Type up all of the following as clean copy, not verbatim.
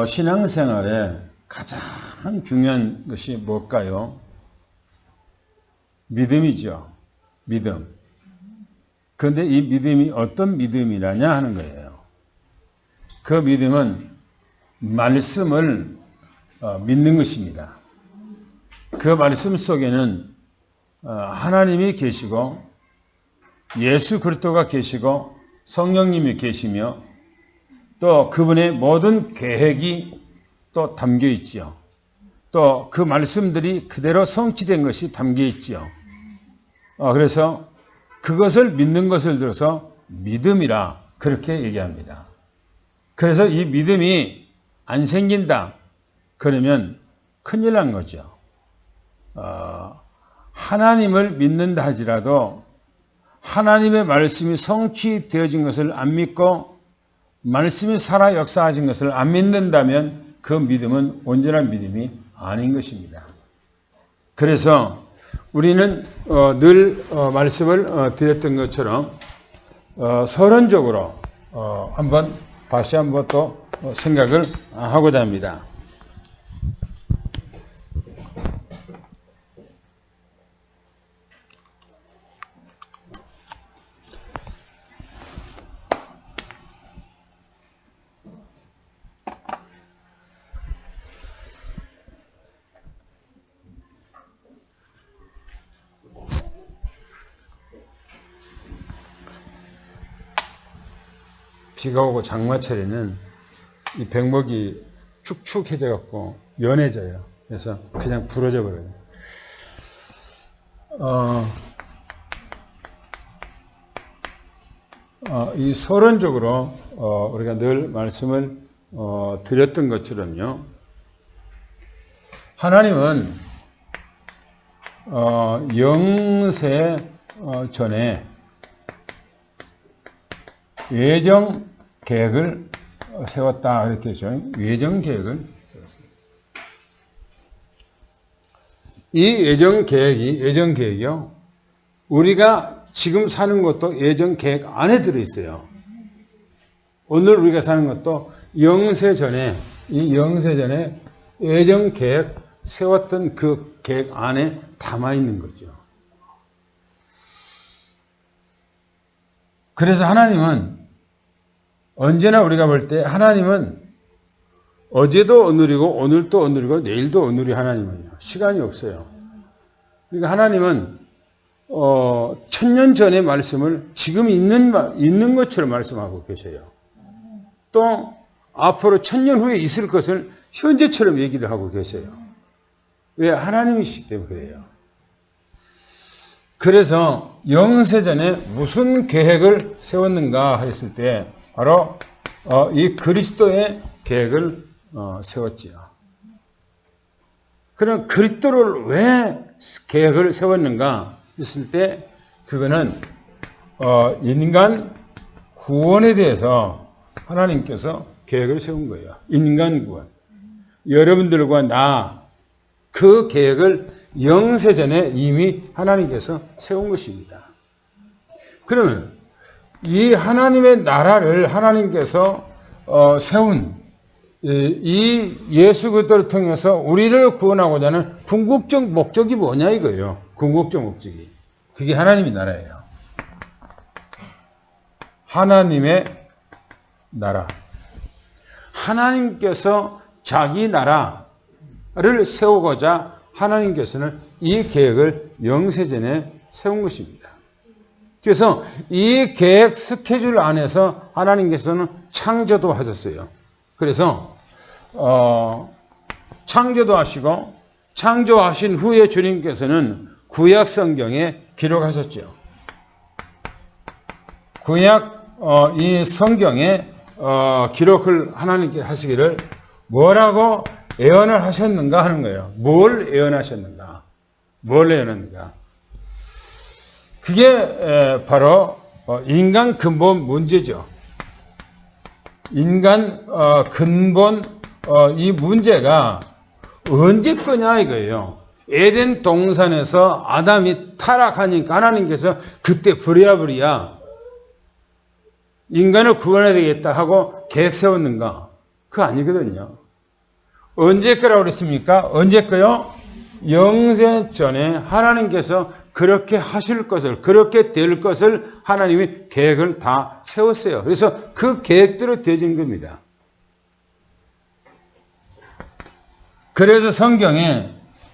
신앙생활에 가장 중요한 것이 뭘까요? 믿음이죠. 믿음. 그런데 이 믿음이 어떤 믿음이라냐 하는 거예요. 그 믿음은 말씀을 믿는 것입니다. 그 말씀 속에는 하나님이 계시고 예수 그리스도가 계시고 성령님이 계시며 또 그분의 모든 계획이 또 담겨 있지요. 또 그 말씀들이 그대로 성취된 것이 담겨 있지요. 그래서 그것을 믿는 것을 들어서 믿음이라 그렇게 얘기합니다. 그래서 이 믿음이 안 생긴다 그러면 큰일 난 거죠. 하나님을 믿는다 하지라도 하나님의 말씀이 성취되어진 것을 안 믿고 말씀이 살아 역사하신 것을 안 믿는다면 그 믿음은 온전한 믿음이 아닌 것입니다. 그래서 우리는 늘 말씀을 드렸던 것처럼 서론적으로 다시 한번 또 생각을 하고자 합니다. 비가 오고 장마철에는 이 백목이 축축해져 갖고 연해져요. 그래서 그냥 부러져 버려요. 이 서론적으로 우리가 늘 말씀을 드렸던 것처럼요. 하나님은 영세 전에 예정 계획을 세웠다 이렇게 했죠. 예정 계획을 세웠습니다. 이 예정 계획이요. 우리가 지금 사는 것도 예정 계획 안에 들어 있어요. 오늘 우리가 사는 것도 영세 전에 예정 계획 세웠던 그 계획 안에 담아 있는 거죠. 그래서 하나님은 언제나 우리가 볼 때 하나님은 어제도 오늘이고 오늘도 오늘이고 내일도 오늘이 하나님은요. 시간이 없어요. 그러니까 하나님은 천년 전의 말씀을 지금 있는 것처럼 말씀하고 계셔요. 또 앞으로 천년 후에 있을 것을 현재처럼 얘기를 하고 계세요. 왜? 하나님이시기 때문에 그래요. 그래서 영세전에 무슨 계획을 세웠는가 했을 때 바로 이 그리스도의 계획을 세웠지요. 그럼 그리스도를 왜 계획을 세웠는가 했을 때 그거는 인간 구원에 대해서 하나님께서 계획을 세운 거예요. 인간 구원. 여러분들과 나 그 계획을 영세전에 이미 하나님께서 세운 것입니다. 그러면 이 하나님의 나라를 하나님께서 세운 이 예수 그리스도를 통해서 우리를 구원하고자 하는 궁극적 목적이 뭐냐 이거예요. 궁극적 목적이. 그게 하나님의 나라예요. 하나님의 나라. 하나님께서 자기 나라를 세우고자 하나님께서는 이 계획을 영세전에 세운 것입니다. 그래서 이 계획 스케줄 안에서 하나님께서는 창조도 하셨어요. 그래서 창조도 하시고 창조하신 후에 주님께서는 구약 성경에 기록하셨죠. 구약 이 성경에 기록을 하나님께 하시기를 뭐라고 예언을 하셨는가 하는 거예요. 뭘 예언하셨는가? 뭘 예언했는가? 그게 바로 인간 근본 문제죠. 인간 근본 이 문제가 언제 거냐 이거예요. 에덴 동산에서 아담이 타락하니까 하나님께서 그때 부랴부랴 인간을 구원해야 되겠다 하고 계획 세웠는가? 그거 아니거든요. 언제 거라고 그랬습니까? 언제 거요? 영세 전에 하나님께서 그렇게 하실 것을, 그렇게 될 것을 하나님이 계획을 다 세웠어요. 그래서 그 계획대로 되어진 겁니다. 그래서 성경에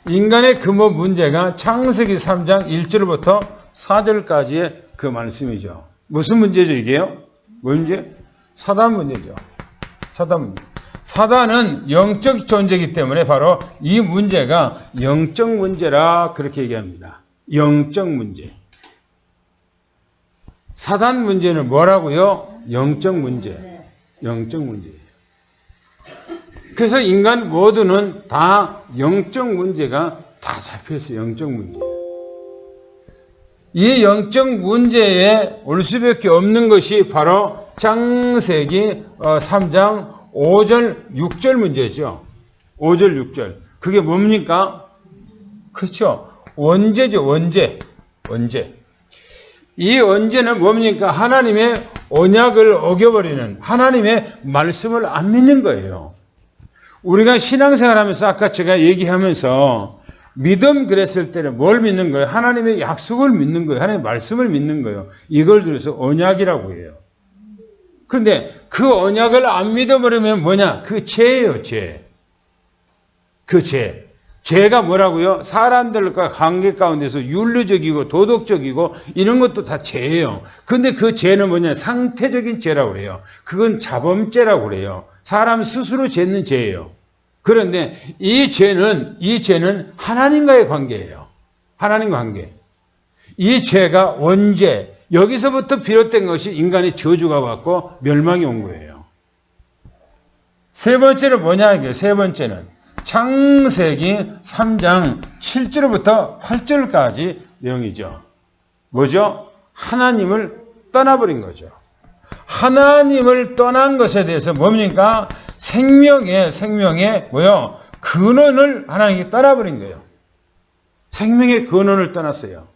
인간의 근본 문제가 창세기 3장 1절부터 4절까지의 그 말씀이죠. 무슨 문제죠, 이게요? 문제? 사단 문제죠. 사단 문제. 사단은 영적 존재이기 때문에 바로 이 문제가 영적 문제라 그렇게 얘기합니다. 영적 문제. 사단 문제는 뭐라고요? 영적 문제. 영적 문제예요. 그래서 인간 모두는 다 영적 문제가 다 잡혀있어요. 영적 문제. 이 영적 문제에 올 수밖에 없는 것이 바로 창세기 3장 5절, 6절 문제죠. 5절, 6절. 그게 뭡니까? 그렇죠. 원죄죠. 원죄. 원죄. 이 원죄는 뭡니까? 하나님의 언약을 어겨버리는, 하나님의 말씀을 안 믿는 거예요. 우리가 신앙생활 하면서 아까 제가 얘기하면서 믿음 그랬을 때는 뭘 믿는 거예요? 하나님의 약속을 믿는 거예요. 하나님의 말씀을 믿는 거예요. 이걸 들어서 언약이라고 해요. 그런데 그 언약을 안 믿어버리면 뭐냐? 그 죄예요, 죄. 그 죄. 죄가 뭐라고요? 사람들과 관계 가운데서 윤리적이고 도덕적이고 이런 것도 다 죄예요. 그런데 그 죄는 뭐냐? 상태적인 죄라고 그래요. 그건 자범죄라고 그래요. 사람 스스로 짓는 죄예요. 그런데 이 죄는 하나님과의 관계예요. 하나님과 관계. 이 죄가 원죄. 여기서부터 비롯된 것이 인간의 저주가 왔고 멸망이 온 거예요. 세 번째는 뭐냐 이게 세 번째는 창세기 3장 7절부터 8절까지 내용이죠. 뭐죠? 하나님을 떠나버린 거죠. 하나님을 떠난 것에 대해서 뭡니까? 생명의 뭐요? 근원을 하나님께 떠나버린 거예요. 생명의 근원을 떠났어요.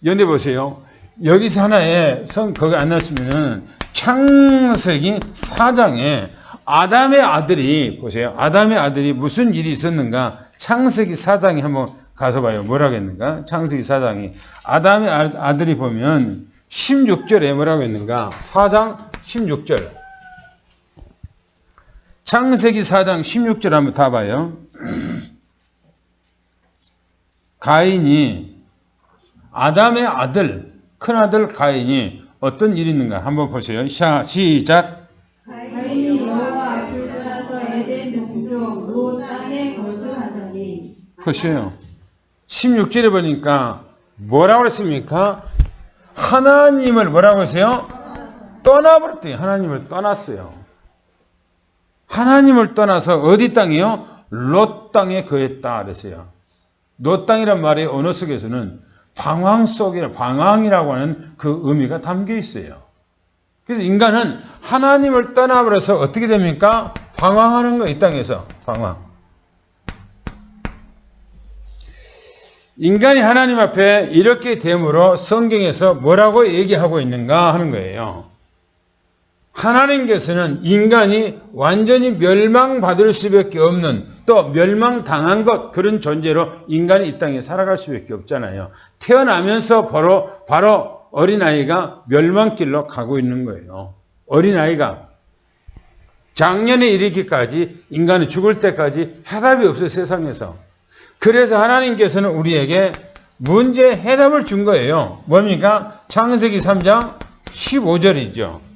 연대 보세요. 여기서 하나의 거기 안 나왔으면은 창세기 4장에 아담의 아들이 보세요. 아담의 아들이 무슨 일이 있었는가? 창세기 4장에 한번 가서 봐요. 뭐라고 했는가? 창세기 4장이 아담의 아들이 보면 16절에 뭐라고 했는가? 4장 16절. 창세기 4장 16절 한번 다 봐요. 가인이 아담의 아들, 큰아들 가인이 어떤 일이 있는가 한번 보세요. 시작. 가인이 여호와 앞을 떠나서 에덴 동쪽 롯 땅에 거주하더니. 보세요. 16절에 보니까 뭐라고 했습니까? 하나님을 뭐라고 했어요? 떠나버렸대요. 하나님을 떠났어요. 하나님을 떠나서 어디 땅이요? 롯 땅에 거했다 그랬어요. 롯 땅이란 말이 언어 속에서는 방황이라고 하는 그 의미가 담겨 있어요. 그래서 인간은 하나님을 떠나버려서 어떻게 됩니까? 방황하는 거, 이 땅에서. 방황. 인간이 하나님 앞에 이렇게 됨으로 성경에서 뭐라고 얘기하고 있는가 하는 거예요. 하나님께서는 인간이 완전히 멸망받을 수밖에 없는 또 멸망당한 것 그런 존재로 인간이 이 땅에 살아갈 수밖에 없잖아요. 태어나면서 바로 어린아이가 멸망길로 가고 있는 거예요. 어린아이가 작년에 이르기까지 인간은 죽을 때까지 해답이 없어요. 세상에서. 그래서 하나님께서는 우리에게 문제 해답을 준 거예요. 뭡니까? 창세기 3장 15절이죠.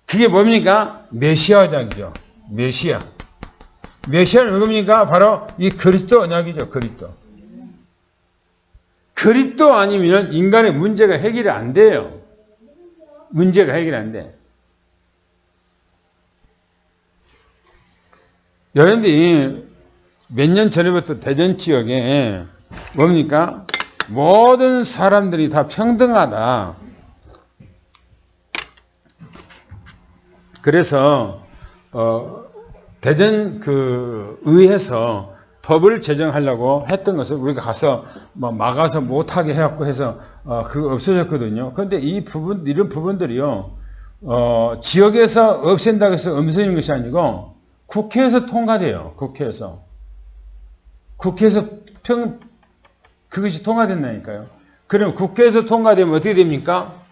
그게 뭡니까? 메시아장이죠. 메시아. 메시아는 누굽니까? 바로 이 그리스도 언약이죠. 그리스도. 그리스도 아니면 인간의 문제가 해결이 안 돼요. 문제가 해결이 안 돼. 여러분들이 몇 년 전에부터 대전 지역에 뭡니까? 모든 사람들이 다 평등하다. 그래서 대전 그 의회에서 법을 제정하려고 했던 것을 우리가 가서 막아서 못하게 해갖고 해서 그거 없어졌거든요. 그런데 이런 부분들이요 지역에서 없앤다고 해서 없애는 것이 아니고 국회에서 통과돼요. 국회에서 그것이 통과된다니까요. 그럼 국회에서 통과되면 어떻게 됩니까?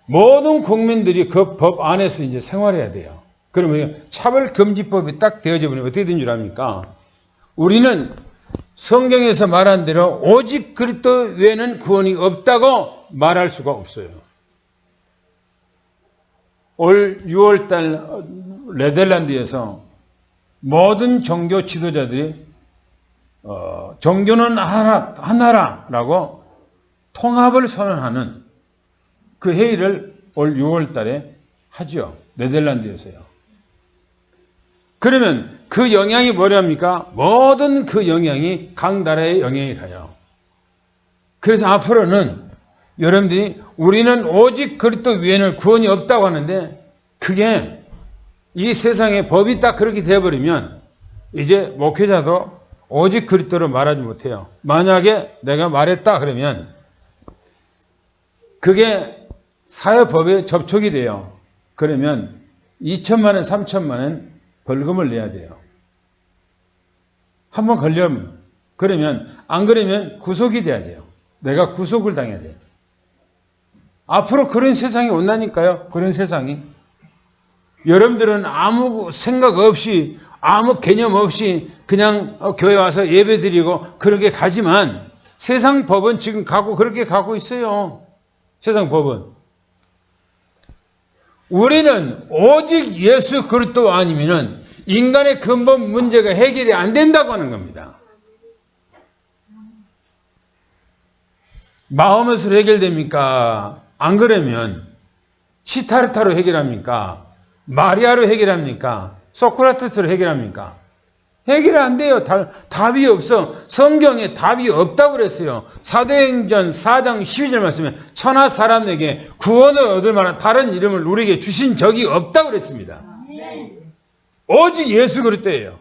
모든 국민들이 그 법 안에서 이제 생활해야 돼요. 그러면 차별금지법이 딱 되어져 버리면 어떻게 된 줄 압니까? 우리는 성경에서 말한 대로 오직 그리스도 외에는 구원이 없다고 말할 수가 없어요. 올 6월달 네덜란드에서 모든 종교 지도자들이 종교는 하나라고 통합을 선언하는 그 회의를 올 6월달에 하죠. 네덜란드에서요. 그러면 그 영향이 뭐랍니까? 모든 그 영향이 각 나라의 영향이 가요. 그래서 앞으로는 여러분들이 우리는 오직 그리스도 위에는 구원이 없다고 하는데 그게 이 세상에 법이 딱 그렇게 되어버리면 이제 목회자도 오직 그리스도로 말하지 못해요. 만약에 내가 말했다 그러면 그게 사회법에 접촉이 돼요. 그러면 2천만 원, 3천만 원 벌금을 내야 돼요. 한번 걸려면. 그러면 안 그러면 구속이 돼야 돼요. 내가 구속을 당해야 돼요. 앞으로 그런 세상이 온다니까요. 그런 세상이. 여러분들은 아무 생각 없이 아무 개념 없이 그냥 교회 와서 예배 드리고 그렇게 가지만 세상 법은 지금 그렇게 가고 있어요. 세상 법은. 우리는 오직 예수 그리스도 아니면은 인간의 근본 문제가 해결이 안 된다고 하는 겁니다. 마호멧으로 해결됩니까? 안 그러면 시타르타로 해결합니까? 마리아로 해결합니까? 소크라테스로 해결합니까? 해결이 안 돼요. 답이 없어. 성경에 답이 없다고 그랬어요. 사도행전 4장 12절 말씀에 천하 사람에게 구원을 얻을 만한 다른 이름을 우리에게 주신 적이 없다고 그랬습니다. 오직 예수 그리스도예요.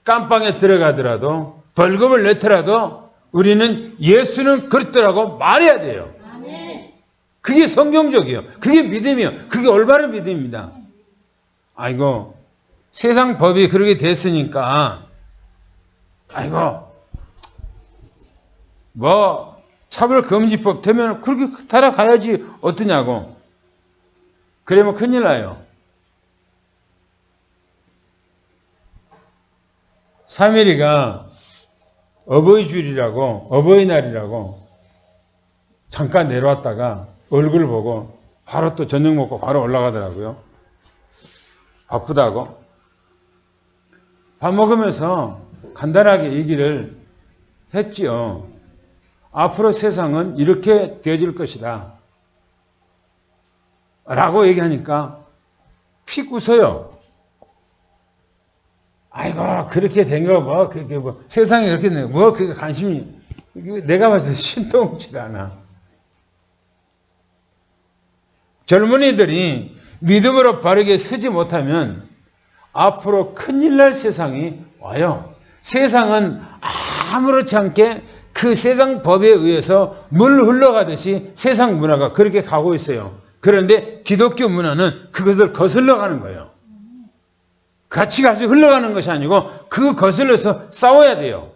깜빵에 들어가더라도 벌금을 내더라도 우리는 예수는 그리스도라고 말해야 돼요. 그게 성경적이에요. 그게 믿음이에요. 그게 올바른 믿음입니다. 아이고 세상 법이 그렇게 됐으니까 아이고 뭐 차별금지법 되면 그렇게 따라가야지 어떠냐고. 그러면 큰일 나요. 3일이가 어버이줄이라고 어버이날이라고 잠깐 내려왔다가 얼굴 보고 바로 또 저녁 먹고 바로 올라가더라고요. 바쁘다고. 밥 먹으면서 간단하게 얘기를 했지요. 앞으로 세상은 이렇게 되어질 것이다. 라고 얘기하니까 픽 웃어요. 아이고, 그렇게 된 거, 뭐, 세상에 그렇게 된 거, 뭐, 그게 관심이, 내가 봤을 때 신동치가 않아. 젊은이들이 믿음으로 바르게 서지 못하면 앞으로 큰일 날 세상이 와요. 세상은 아무렇지 않게 그 세상 법에 의해서 물 흘러가듯이 세상 문화가 그렇게 가고 있어요. 그런데 기독교 문화는 그것을 거슬러 가는 거예요. 같이 흘러가는 것이 아니고 그 거슬러서 싸워야 돼요.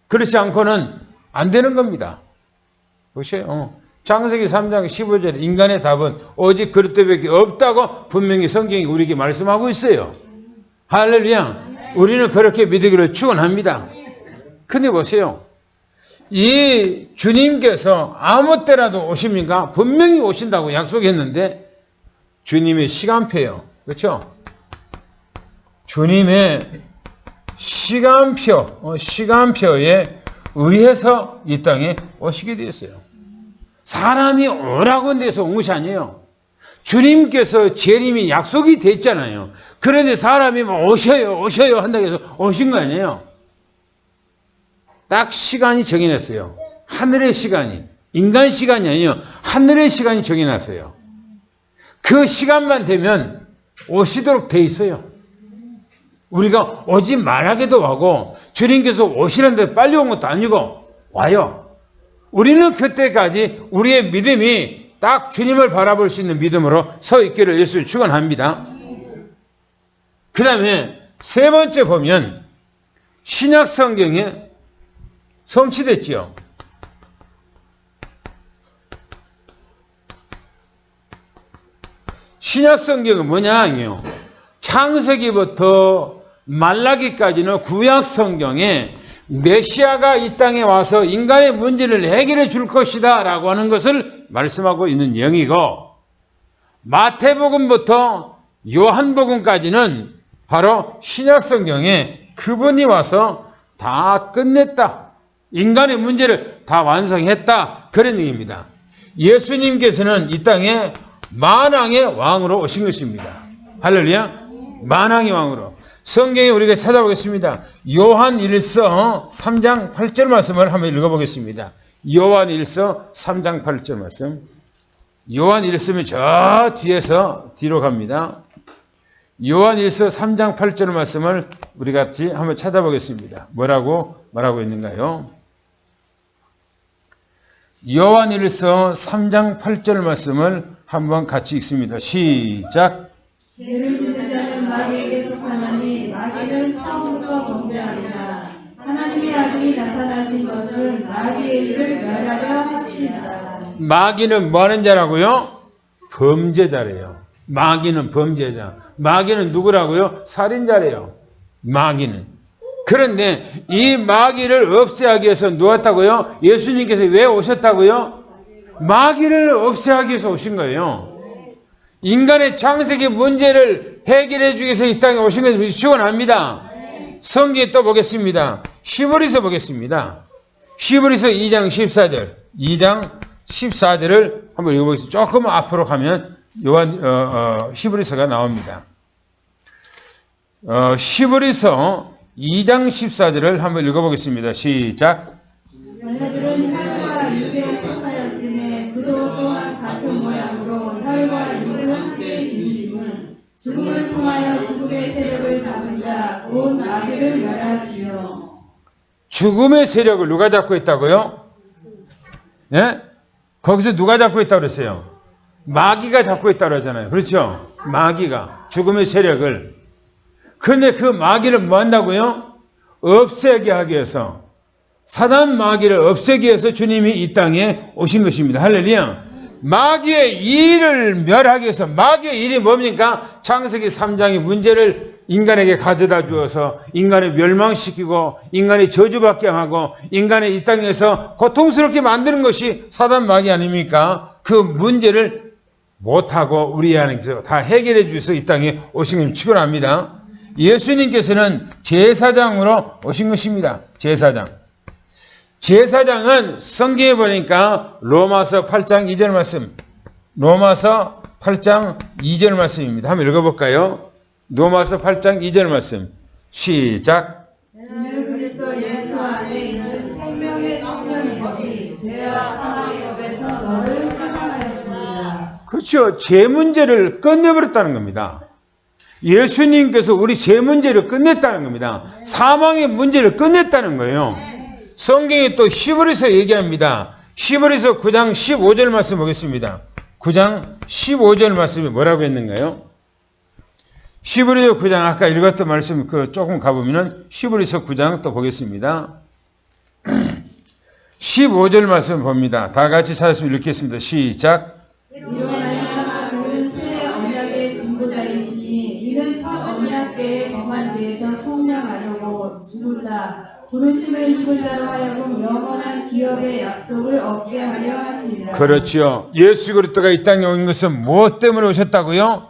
그렇지 않고는 안 되는 겁니다. 보세요. 창세기 3장 15절에 인간의 답은 오직 그리스도밖에 없다고 분명히 성경이 우리에게 말씀하고 있어요. 할렐루야. 우리는 그렇게 믿기를 축원합니다. 근데 보세요. 이 주님께서 아무 때라도 오십니까? 분명히 오신다고 약속했는데 주님의 시간표요. 그렇죠? 주님의 시간표에 의해서 이 땅에 오시게 되었어요. 사람이 오라고 해서 온 것이 아니에요. 주님께서 재림이 약속이 됐잖아요. 그런데 사람이 오셔요 한다고 해서 오신 거 아니에요. 딱 시간이 정해놨어요. 하늘의 시간이. 인간 시간이 아니에요. 하늘의 시간이 정해놨어요. 그 시간만 되면 오시도록 돼 있어요. 우리가 오지 말하기도 하고 주님께서 오시는데 빨리 온 것도 아니고 와요. 우리는 그때까지 우리의 믿음이 딱 주님을 바라볼 수 있는 믿음으로 서 있기를 예수 축원합니다. 그 다음에 세 번째 보면 신약 성경에 성취됐지요. 신약 성경은 뭐냐? 창세기부터 말라기까지는 구약 성경에 메시아가 이 땅에 와서 인간의 문제를 해결해 줄 것이다 라고 하는 것을 말씀하고 있는 영이고, 마태복음부터 요한복음까지는 바로 신약 성경에 그분이 와서 다 끝냈다, 인간의 문제를 다 완성했다, 그런 얘기입니다. 예수님께서는 이 땅에 만왕의 왕으로 오신 것입니다. 할렐루야. 만왕의 왕으로. 성경에 우리가 찾아보겠습니다. 요한 1서 3장 8절 말씀을 한번 읽어보겠습니다. 요한 1서 3장 8절 말씀. 요한 1서면 저 뒤에서 뒤로 갑니다. 요한 1서 3장 8절 말씀을 우리 같이 한번 찾아보겠습니다. 뭐라고 말하고 있는가요? 요한 1서 3장 8절 말씀을 한번 같이 읽습니다. 시작. 죄를 짓는 자는 마귀에게 속하나니 마귀는 처음부터 범죄하니라. 하나님의 아들이 나타나신 것은 마귀의 일을 멸하려 하시니라. 마귀는 뭐 하는 자라고요? 범죄자래요. 마귀는 범죄자. 마귀는 누구라고요? 살인자래요. 마귀는. 그런데 이 마귀를 없애하기 위해서 누웠다고요? 예수님께서 왜 오셨다고요? 마귀를 없애하기 위해서 오신 거예요. 인간의 창세기 문제를 해결해 주기 위해서 이 땅에 오신 것을 축원합니다. 성경에 또 보겠습니다. 히브리서 보겠습니다. 히브리서 2장 14절. 2장 14절을 한번 읽어보겠습니다. 조금 앞으로 가면 히브리서가 나옵니다. 히브리서 2장 14절을 한번 읽어보겠습니다. 시작. 자녀들은 혈과 육에 속하였으며 그도 또한 같은 모양으로 혈과 육을 함께 지니심은 죽음을 통하여 죽음의 세력을 잡은 자 곧 마귀를 멸하시며. 죽음의 세력을 누가 잡고 있다고요? 예? 거기서 누가 잡고 있다고 그랬어요? 마귀가 잡고 있다고 그러잖아요. 그렇죠? 마귀가 죽음의 세력을. 그런데 그 마귀를 뭐 한다고요? 없애게 하기 위해서, 사단 마귀를 없애기 위해서 주님이 이 땅에 오신 것입니다. 할렐루야. 마귀의 일을 멸하기 위해서. 마귀의 일이 뭡니까? 창세기 3장의 문제를 인간에게 가져다 주어서 인간을 멸망시키고 인간이 저주받게 하고 인간을 이 땅에서 고통스럽게 만드는 것이 사단 마귀 아닙니까? 그 문제를 못하고 우리 안에서 다 해결해 주셔서 이 땅에 오신 것을 축원합니다. 예수님께서는 제사장으로 오신 것입니다. 제사장. 제사장은 성경에 보니까 로마서 8장 2절 말씀, 로마서 8장 2절 말씀입니다. 한번 읽어볼까요? 로마서 8장 2절 말씀. 시작. 너는 그리스도 예수 안에 있는 생명의 성령의 법이 죄와 사망의 법에서 너를 해방하였습니다. 그렇죠. 죄 문제를 끝내버렸다는 겁니다. 예수님께서 우리 죄 문제를 끝냈다는 겁니다. 사망의 문제를 끝냈다는 거예요. 성경이 또 히브리서 얘기합니다. 히브리서 9장 15절 말씀 보겠습니다. 9장 15절 말씀이 뭐라고 했는가요? 히브리서 9장 아까 읽었던 말씀 조금 가보면은 히브리서 9장 또 보겠습니다. 15절 말씀 봅니다. 다 같이 찾았으면 읽겠습니다. 시작. 이로 말미암아 그는 새 언약의 중보자이시니 이는 첫 언약 때의 범한 죄에서 속량하려고 죽으사 부르심을 입은 자로 하여금 영원한 기업의 약속을 얻게 하려 하시니라. 그렇죠. 예수 그리스도가 이 땅에 온 것은 무엇 때문에 오셨다고요?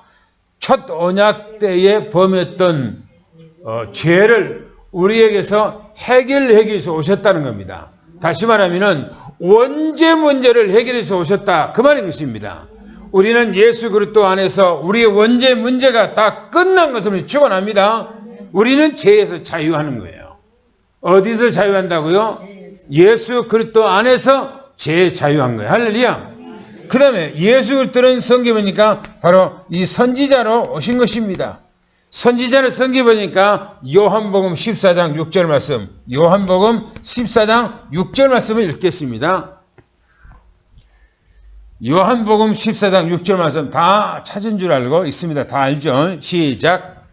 첫 언약 때에 범했던 죄를 우리에게서 해결하기 위해서 오셨다는 겁니다. 다시 말하면 원죄 문제를 해결해서 오셨다, 그 말인 것입니다. 우리는 예수 그리스도 안에서 우리의 원죄 문제가 다 끝난 것을 축원합니다. 우리는 죄에서 자유하는 거예요. 어디서 자유한다고요? 예수 그리스도 안에서 죄 자유한 거예요. 할렐루야. 그 다음에 예수 그리스도는 성경에 보니까 바로 이 선지자로 오신 것입니다. 선지자를 성경에 보니까 요한복음 14장 6절 말씀, 요한복음 14장 6절 말씀을 읽겠습니다. 요한복음 14장 6절 말씀 다 찾은 줄 알고 있습니다. 다 알죠? 시작.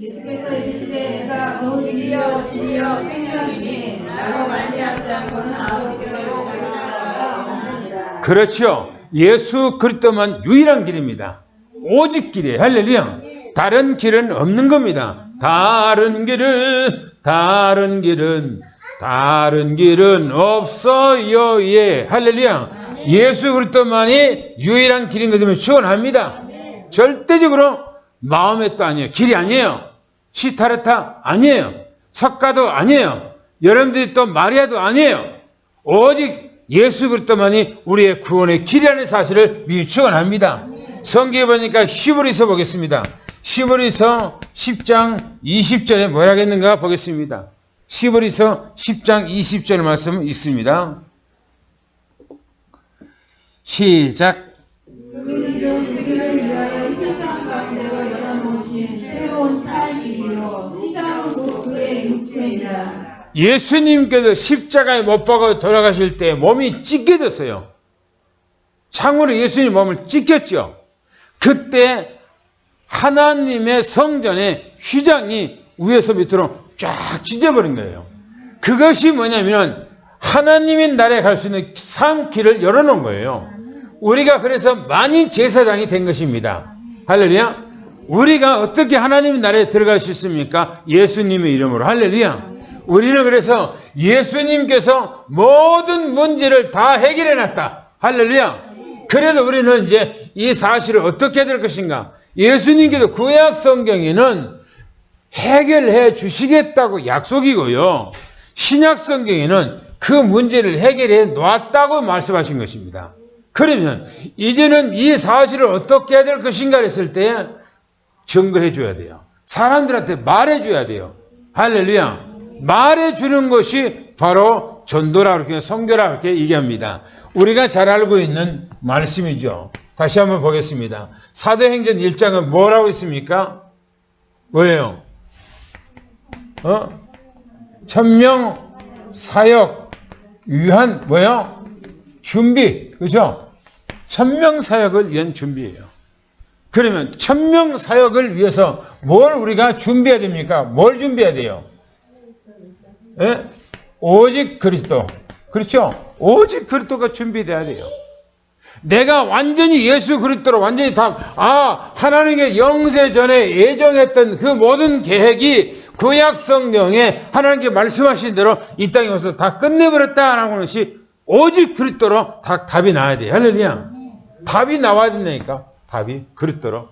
예수께서 이르시되 내가 그 길이요 진리요 생명이니 나로 말미암지 않고는 아버지께로 갈 자가 없느니라. 그렇죠. 예수 그리스도만 유일한 길입니다. 오직 길이에요. 할렐루야. 다른 길은 없는 겁니다. 다른 길은 없어요. 예. 할렐루야. 예수 그리스도만이 유일한 길인 것을 축원합니다. 절대적으로 마음의 또 아니에요. 길이 아니에요. 시타르타 아니에요. 석가도 아니에요. 여러분들이 또 마리아도 아니에요. 오직 예수 그리스도만이 우리의 구원의 길이라는 사실을 미리 축원합니다. 성경에 보니까 히브리서 보겠습니다. 히브리서 10장 20절에 뭐라 했는가 보겠습니다. 히브리서 10장 20절 말씀 있습니다. 시작. 우리를 위하여 희생 가운데로 열어놓으신 새로운 살 길이요 희생은 곧 그의 육체이라. 예수님께서 십자가에 못 박아 돌아가실 때 몸이 찢겨졌어요. 창으로 예수님 몸을 찢겼죠. 그때 하나님의 성전의 휘장이 위에서 밑으로 쫙 찢어버린 거예요. 그것이 뭐냐면 하나님의 나라에 갈 수 있는 상길을 열어놓은 거예요. 우리가 그래서 만인 제사장이 된 것입니다. 할렐루야. 우리가 어떻게 하나님의 나라에 들어갈 수 있습니까? 예수님의 이름으로. 할렐루야. 우리는 그래서 예수님께서 모든 문제를 다 해결해 놨다. 할렐루야. 그래서 우리는 이제 이 사실을 어떻게 해야 될 것인가? 예수님께서 구약 성경에는 해결해 주시겠다고 약속이고요. 신약 성경에는 그 문제를 해결해 놨다고 말씀하신 것입니다. 그러면 이제는 이 사실을 어떻게 해야 될 것인가 했을 때 증거해 줘야 돼요. 사람들한테 말해 줘야 돼요. 할렐루야. 말해 주는 것이 바로 전도라 그렇게 성교라 그렇게 얘기합니다. 우리가 잘 알고 있는 말씀이죠. 다시 한번 보겠습니다. 사도행전 1장은 뭐라고 있습니까? 뭐예요? 천명 사역 위한 뭐요? 준비. 그죠? 천명 사역을 위한 준비예요. 그러면 천명 사역을 위해서 뭘 우리가 준비해야 됩니까? 뭘 준비해야 돼요? 예? 오직 그리스도. 그렇죠? 오직 그리스도가 준비돼야 돼요. 내가 완전히 예수 그리스도로 완전히 하나님의 영세 전에 예정했던 그 모든 계획이 구약 성경에 하나님께 말씀하신 대로 이 땅에 와서 다 끝내버렸다라고 하는 것이 오직 그리스도로 다 답이 나와야 돼요. 할렐루야. 답이 나와야 된다니까. 답이 그리스도로.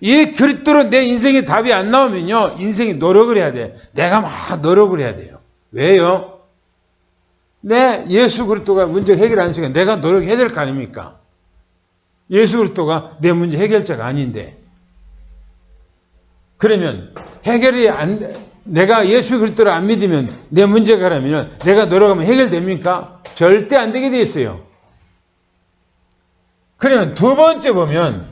이 그리스도로 내 인생에 답이 안 나오면요. 인생이 노력을 해야 돼. 내가 막 노력을 해야 돼요. 왜요? 예수 그리스도가 문제 해결 안 하시니까 내가 노력해야 될 거 아닙니까? 예수 그리스도가 내 문제 해결자가 아닌데. 그러면 내가 예수 그리스도를 안 믿으면 내 문제가 라면 내가 노력하면 해결됩니까? 절대 안 되게 돼 있어요. 그러면 두 번째 보면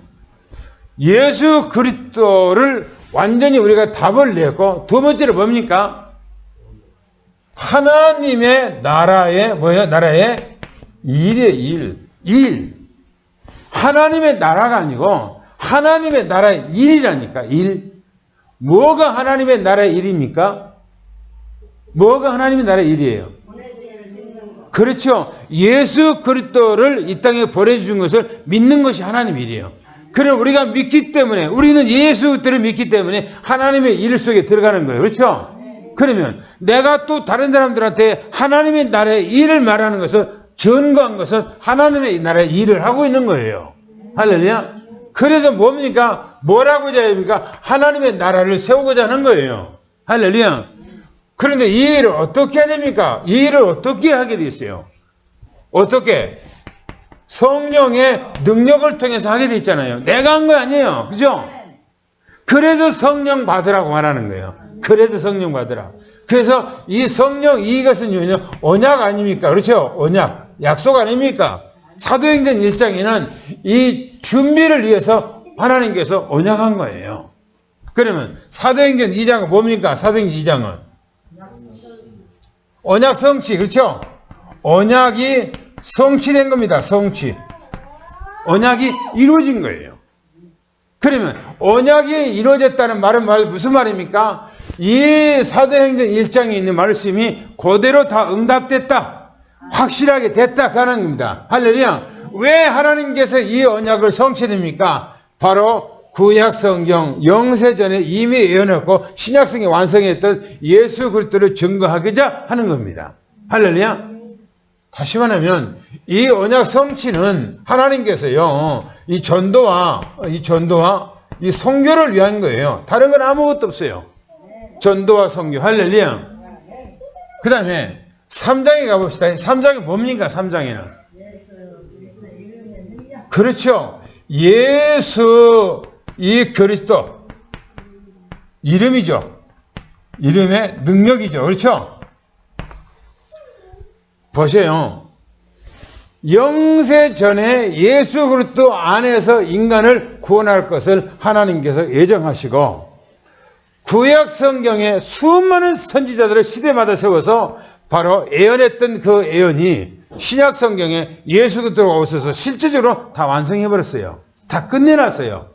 예수 그리스도를 완전히 우리가 답을 내고 두 번째로 뭡니까? 하나님의 나라의 나라의 일이에요. 일. 하나님의 나라가 아니고 하나님의 나라의 일이라니까. 일. 뭐가 하나님의 나라의 일입니까? 뭐가 하나님의 나라의 일이에요? 그렇죠. 예수 그리스도를 이 땅에 보내주신 것을 믿는 것이 하나님의 일이에요. 그럼 우리가 믿기 때문에 우리는 예수 그리스도를 믿기 때문에 하나님의 일 속에 들어가는 거예요. 그렇죠? 그러면 내가 또 다른 사람들한테 하나님의 나라의 일을 말하는 것은 전거한 것은 하나님의 나라의 일을 하고 있는 거예요. 할렐루야. 그래서 뭡니까? 뭐라고 해야 됩니까? 하나님의 나라를 세우고자 하는 거예요. 할렐루야. 그런데 이 일을 어떻게 해야 됩니까? 이 일을 어떻게 하게 돼 있어요? 어떻게? 성령의 능력을 통해서 하게 돼 있잖아요. 내가 한 거 아니에요. 그죠? 그래서 성령 받으라고 말하는 거예요. 그래서 성령 받으라. 그래서 이 성령 이것은 언약 아닙니까? 그렇죠? 언약. 약속 아닙니까? 사도행전 1장에는 이 준비를 위해서 하나님께서 언약한 거예요. 그러면 사도행전 2장은 뭡니까? 사도행전 2장은 언약 성취. 그렇죠? 언약이 성취된 겁니다. 성취. 언약이 이루어진 거예요. 그러면 언약이 이루어졌다는 말은 무슨 말입니까? 이 사도행전 1장에 있는 말씀이 그대로 다 응답됐다. 확실하게 됐다 하는 겁니다. 할렐루야. 왜 하나님께서 이 언약을 성취됩니까? 바로 구약성경 영세전에 이미 예언했고 신약성에 완성했던 예수 그리스도를 증거하고자 하는 겁니다. 할렐루야. 다시 말하면 이 언약 성취는 하나님께서요 이 전도와 이 선교를 위한 거예요. 다른 건 아무것도 없어요. 전도와 선교. 할렐루야. 그 다음에 3장에 가봅시다. 3장이 뭡니까? 3장에는 그렇죠. 예수 이 그리스도 이름이죠. 이름의 능력이죠. 그렇죠? 보세요. 영세 전에 예수 그리스도 안에서 인간을 구원할 것을 하나님께서 예정하시고 구약 성경에 수많은 선지자들을 시대마다 세워서 바로 예언했던 그 예언이 신약 성경에 예수 그리스도가 오셔서 실제적으로 다 완성해 버렸어요. 다 끝내놨어요.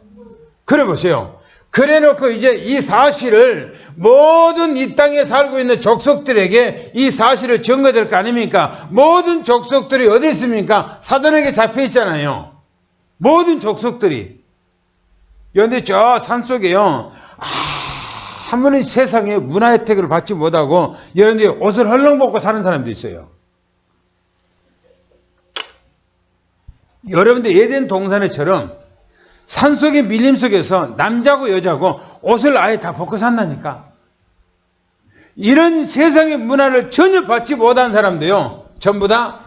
그래 보세요. 그래 놓고 이제 이 사실을 모든 이 땅에 살고 있는 족속들에게 이 사실을 전가해야 될 거 아닙니까? 모든 족속들이 어디 있습니까? 사단에게 잡혀 있잖아요. 모든 족속들이. 그런데 저 산속에요. 아무리 세상에 문화 혜택을 받지 못하고 여러분들이 옷을 헐렁 벗고 사는 사람도 있어요. 여러분들 에덴 동산에처럼 산속의 밀림 속에서 남자고 여자고 옷을 아예 다 벗고 산다니까. 이런 세상의 문화를 전혀 받지 못한 사람도요. 전부 다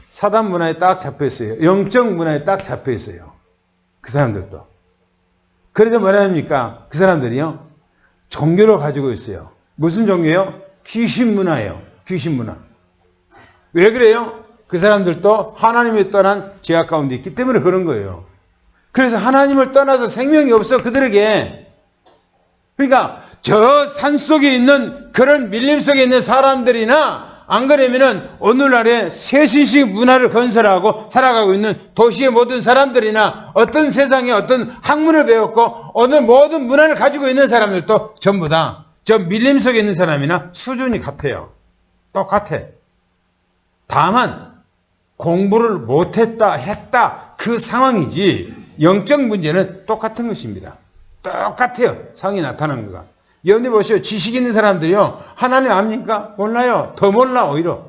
사단 문화에 딱 잡혀 있어요. 영적 문화에 딱 잡혀 있어요. 그 사람들도. 그래서 뭐라 합니까? 그 사람들이요. 종교를 가지고 있어요. 무슨 종교예요? 귀신 문화예요. 귀신 문화. 왜 그래요? 그 사람들도 하나님을 떠난 죄악 가운데 있기 때문에 그런 거예요. 그래서 하나님을 떠나서 생명이 없어 그들에게. 그러니까 저 산속에 있는 그런 밀림 속에 있는 사람들이나 안 그러면은 오늘날에 새신식 문화를 건설하고 살아가고 있는 도시의 모든 사람들이나 어떤 세상에 어떤 학문을 배웠고 어느 모든 문화를 가지고 있는 사람들도 전부 다 저 밀림 속에 있는 사람이나 수준이 같아요. 똑같아. 다만 공부를 못했다 했다 그 상황이지 영적 문제는 똑같은 것입니다. 똑같아요. 상황이 나타나는 거가. 여러분들 보시오. 지식 있는 사람들이요. 하나님 압니까? 몰라요. 더 몰라 오히려.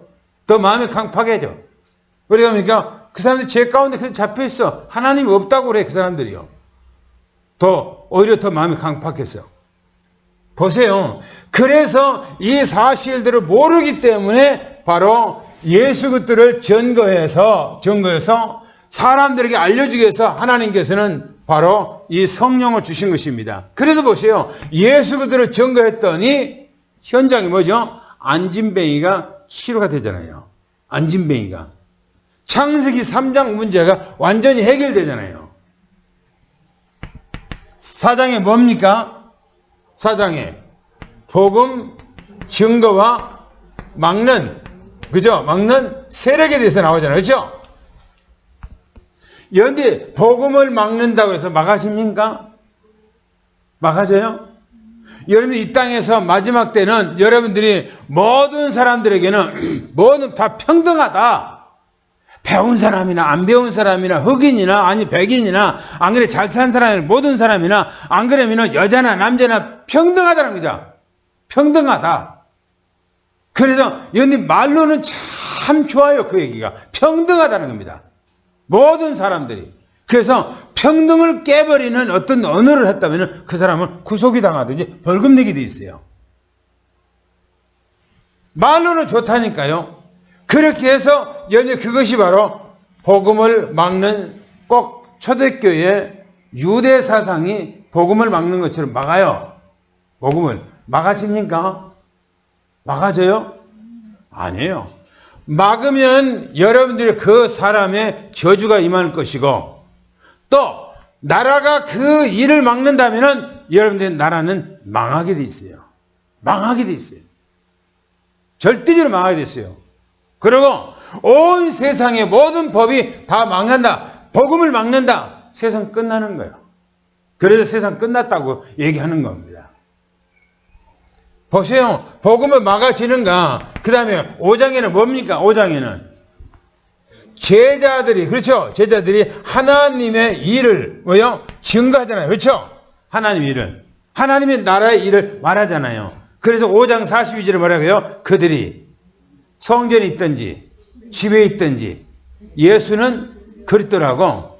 더 마음이 강팍해져. 그러니까 그 사람들이 죄 가운데 그렇게 잡혀있어. 하나님이 없다고 그래 그 사람들이요. 오히려 더 마음이 강팍했어. 보세요. 그래서 이 사실들을 모르기 때문에 바로 예수 그리스도를 증거해서 사람들에게 알려주기 위해서 하나님께서는 바로 이 성령을 주신 것입니다. 그래서 보세요. 예수 그리스도를 증거했더니 현장이 뭐죠? 안진뱅이가 치료가 되잖아요. 안진뱅이가. 창세기 3장 문제가 완전히 해결되잖아요. 4장에 뭡니까? 4장에 복음 증거와 막는 그죠? 막는 세력에 대해서 나오잖아요. 그렇죠? 여기 복음을 막는다고 해서 막아집니까? 막아져요? 여러분 이 땅에서 마지막 때는 여러분들이 모든 사람들에게는 모두 다 평등하다. 배운 사람이나 안 배운 사람이나 흑인이나 아니 백인이나 안 그래 잘 산 사람이나 모든 사람이나 안 그러면 여자나 남자나 평등하다랍니다. 평등하다. 그래서 여러분 말로는 참 좋아요. 그 얘기가. 평등하다는 겁니다. 모든 사람들이. 그래서 평등을 깨버리는 어떤 언어를 했다면 그 사람은 구속이 당하든지 벌금 내게 돼 있어요. 말로는 좋다니까요. 그렇게 해서 그것이 바로 복음을 막는 꼭 초대교회 유대 사상이 복음을 막는 것처럼 막아요. 복음을. 막아집니까? 막아져요? 아니에요. 막으면 여러분들이 그 사람의 저주가 임할 것이고 또 나라가 그 일을 막는다면 여러분들의 나라는 망하게 돼 있어요. 망하게 돼 있어요. 절대적으로 망하게 돼 있어요. 그리고 온 세상의 모든 법이 다 망한다. 복음을 막는다. 세상 끝나는 거예요. 그래서 세상 끝났다고 얘기하는 겁니다. 보세요. 복음을 막아지는가. 그 다음에 5장에는 뭡니까? 5장에는 제자들이, 그렇죠? 제자들이 하나님의 일을 증거하잖아요. 그렇죠? 하나님의 일을. 하나님의 나라의 일을 말하잖아요. 그래서 5장 42절에 뭐라고요? 그들이 성전에 있든지 집에 있든지 예수는 그리스도라고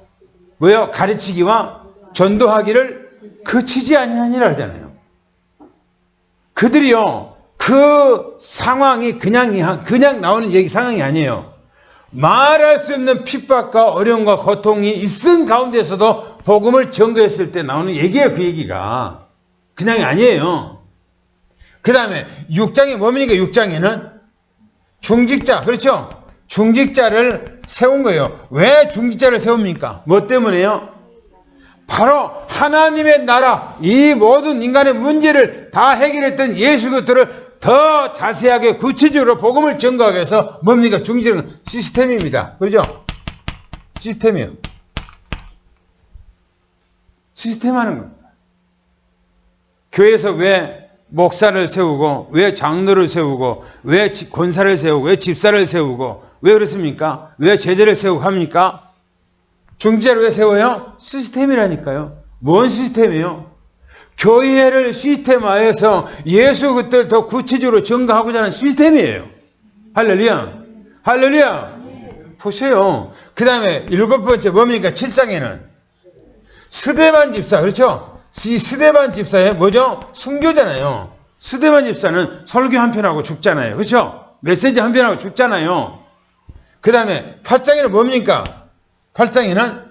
가르치기와 전도하기를 그치지 아니하니라 하잖아요. 그들이요, 그 상황이 그냥 나오는 얘기 상황이 아니에요. 말할 수 없는 핍박과 어려움과 고통이 있은 가운데서도 복음을 전거했을 때 나오는 얘기예요. 그 얘기가 그냥이 아니에요. 그 다음에 6장에 뭡니까? 6장에는 중직자, 그렇죠? 중직자를 세운 거예요. 왜 중직자를 세웁니까? 뭐 때문에요? 바로 하나님의 나라, 이 모든 인간의 문제를 다 해결했던 예수 그리스도를 더 자세하게 구체적으로 복음을 전거하기 위해서 뭡니까? 중직자는 시스템입니다. 그렇죠? 시스템이에요. 시스템 하는 겁니다. 교회에서 왜 목사를 세우고, 왜 장로를 세우고, 왜 권사를 세우고, 왜 집사를 세우고, 왜 그렇습니까? 왜 제자를 세우고 합니까? 중직자를 왜 세워요? 시스템이라니까요. 뭔 시스템이에요? 교회를 시스템화해서 예수 그리스도를 더 구체적으로 전가하고자 하는 시스템이에요. 할렐루야. 할렐루야. 보세요. 그 다음에 7번째 뭡니까? 7장에는 스데반 집사, 그렇죠? 이 스데반 집사의 뭐죠? 순교잖아요. 스데반 집사는 설교 한 편하고 죽잖아요. 그렇죠? 메시지 한 편하고 죽잖아요. 그 다음에 8장에는 뭡니까? 8장에는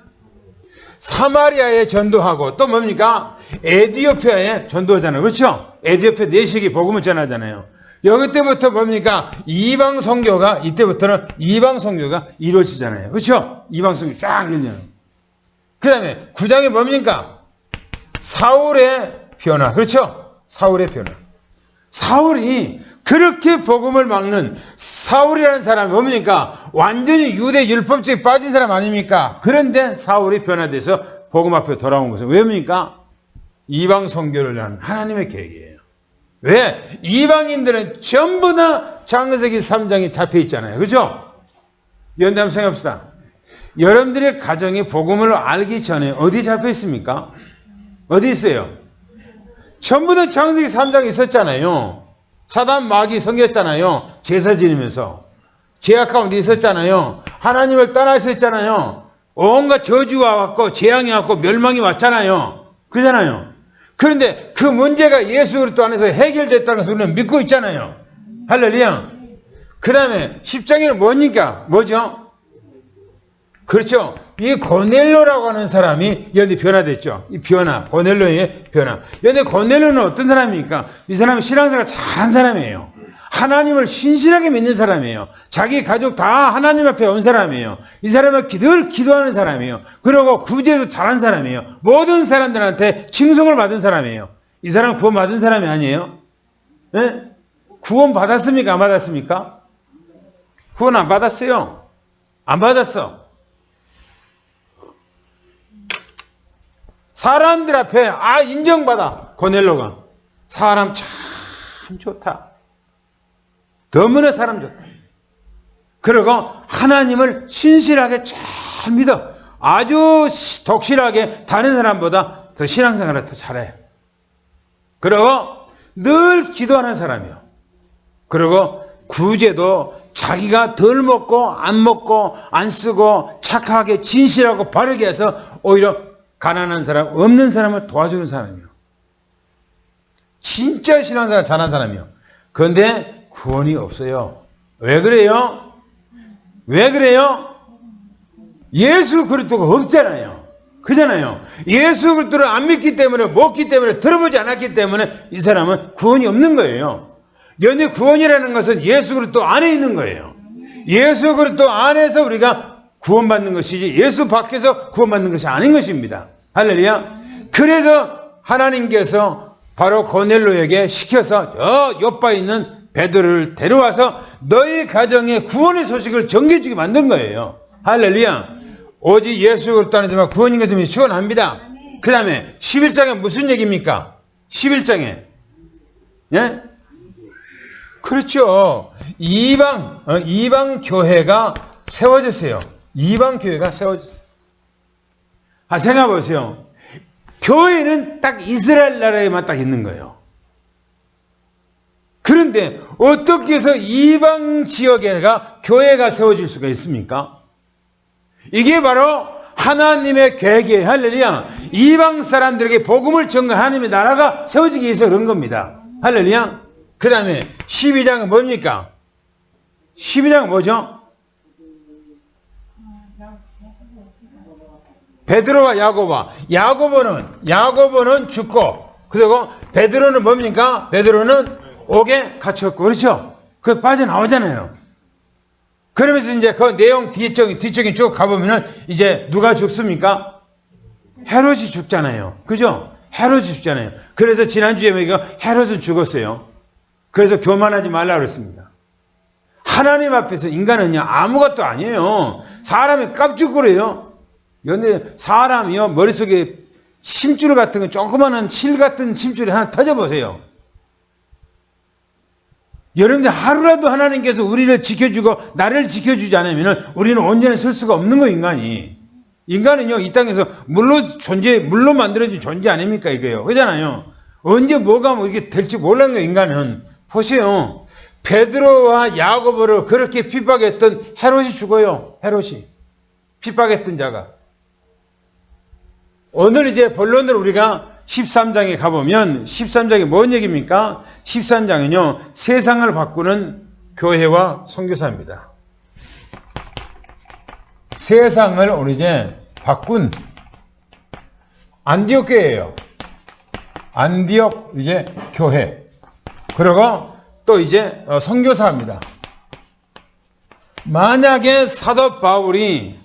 사마리아에 전도하고 또 뭡니까? 에디오피아에 전도하잖아요. 그렇죠? 에디오피아 내식이 복음을 전하잖아요. 여기 때부터 뭡니까? 이방 선교가, 이때부터는 이방 선교가 이루어지잖아요. 그렇죠? 이방 선교 쫙 열려요. 그 다음에 9장에 뭡니까? 사울의 변화. 그렇죠? 사울의 변화. 사울이 그렇게 복음을 막는 사울이라는 사람이 뭡니까? 완전히 유대 율법주의에 빠진 사람 아닙니까? 그런데 사울이 변화돼서 복음 앞에 돌아온 것은 왜입니까? 이방 선교를 한 하나님의 계획이에요. 왜? 이방인들은 전부 다 창세기 3장에 잡혀 있잖아요. 그죠? 그런데 한번 생각합시다. 여러분들의 가정이 복음을 알기 전에 어디 잡혀 있습니까? 어디 있어요? 전부 다 창세기 3장에 있었잖아요. 사단 마귀 섬겼잖아요. 제사 지내면서. 죄악 가운데 있었잖아요. 하나님을 떠나셨잖아요. 온갖 저주가 왔고 재앙이 왔고 멸망이 왔잖아요. 그러잖아요. 그런데 그 문제가 예수 그리스도 안에서 해결됐다는 것을 우리는 믿고 있잖아요. 할렐루야. 그 다음에 10장에는 뭡니까? 뭐죠? 그렇죠. 이 고넬로라고 하는 사람이 여기 변화됐죠. 이 변화, 고넬로의 변화. 그런데 고넬로는 어떤 사람입니까? 이 사람은 신앙생활 잘한 사람이에요. 하나님을 신실하게 믿는 사람이에요. 자기 가족 다 하나님 앞에 온 사람이에요. 이 사람은 늘 기도하는 사람이에요. 그리고 구제도 잘한 사람이에요. 모든 사람들한테 칭송을 받은 사람이에요. 이 사람은 구원 받은 사람이 아니에요? 네? 구원 받았습니까? 안 받았습니까? 구원 안 받았어요. 안 받았어. 사람들 앞에 인정받아. 고넬로가 사람 참 좋다. 너무나 사람 좋다. 그리고 하나님을 신실하게 잘 믿어. 아주 독실하게 다른 사람보다 더 신앙생활을 더 잘해. 그리고 늘 기도하는 사람이요. 그리고 구제도 자기가 덜 먹고 안 쓰고 착하게 진실하고 바르게 해서 오히려 가난한 사람, 없는 사람을 도와주는 사람이요. 진짜 신앙생활 잘하는 사람이요. 그런데 구원이 없어요. 왜 그래요? 왜 그래요? 예수 그리스도가 없잖아요. 그잖아요. 예수 그리스도를 안 믿기 때문에, 먹기 때문에, 들어보지 않았기 때문에 이 사람은 구원이 없는 거예요. 그런데 구원이라는 것은 예수 그리스도 안에 있는 거예요. 예수 그리스도 안에서 우리가 구원받는 것이지 예수 밖에서 구원받는 것이 아닌 것입니다. 할렐루야. 그래서 하나님께서 바로 고넬로에게 시켜서 저 요바에 있는 베드로를 데려와서 너희 가정에 구원의 소식을 전개해주게 만든 거예요. 할렐루야. 오직 예수 그리스도 안에서만 구원인 것을 시원합니다. 그 다음에 11장에 무슨 얘기입니까? 11장에 예? 그렇죠. 이방 교회가 세워졌어요. 이방 교회가 세워졌어요. 생각해 보세요. 교회는 딱 이스라엘 나라에만 딱 있는 거예요. 그런데 어떻게 해서 이방 지역에가 교회가 세워질 수가 있습니까? 이게 바로 하나님의 계획이에요. 할렐루야. 이방 사람들에게 복음을 전하는 하나님의 나라가 세워지기 위해서 그런 겁니다. 할렐루야. 그 다음에 12장은 뭡니까? 12장은 뭐죠? 베드로와 야고보는 죽고, 그리고 베드로는 뭡니까? 베드로는 옥에 갇혔고, 그렇죠? 그 빠져나오잖아요. 그러면서 이제 그 내용 뒤쪽에 쭉 가보면은 이제 누가 죽습니까? 헤롯이 죽잖아요. 그죠? 헤롯이 죽잖아요. 그래서 지난주에 우리가 헤롯은 죽었어요. 그래서 교만하지 말라 그랬습니다. 하나님 앞에서 인간은요, 아무것도 아니에요. 사람이 깝죽거려요. 그런데 사람이요, 머릿속에 심줄 같은 거, 조그마한 실 같은 심줄이 하나 터져보세요. 여러분들 하루라도 하나님께서 우리를 지켜주고 나를 지켜주지 않으면 우리는 온전히 설 수가 없는 거예요, 인간이. 인간은요, 이 땅에서 물로 만들어진 존재 아닙니까, 이거요. 그러잖아요. 언제 뭐가 이게 될지 몰라는 거예요, 인간은. 보세요. 베드로와 야고보를 그렇게 핍박했던 헤롯이 죽어요. 헤롯이. 핍박했던 자가. 오늘 이제 본론으로 우리가 13장에 가보면 13장이 뭔 얘기입니까? 13장은요. 세상을 바꾸는 교회와 선교사입니다. 세상을 우리 이제 바꾼 안디옥 교회예요. 안디옥 이제 교회. 그리고 또 이제 선교사입니다. 만약에 사도 바울이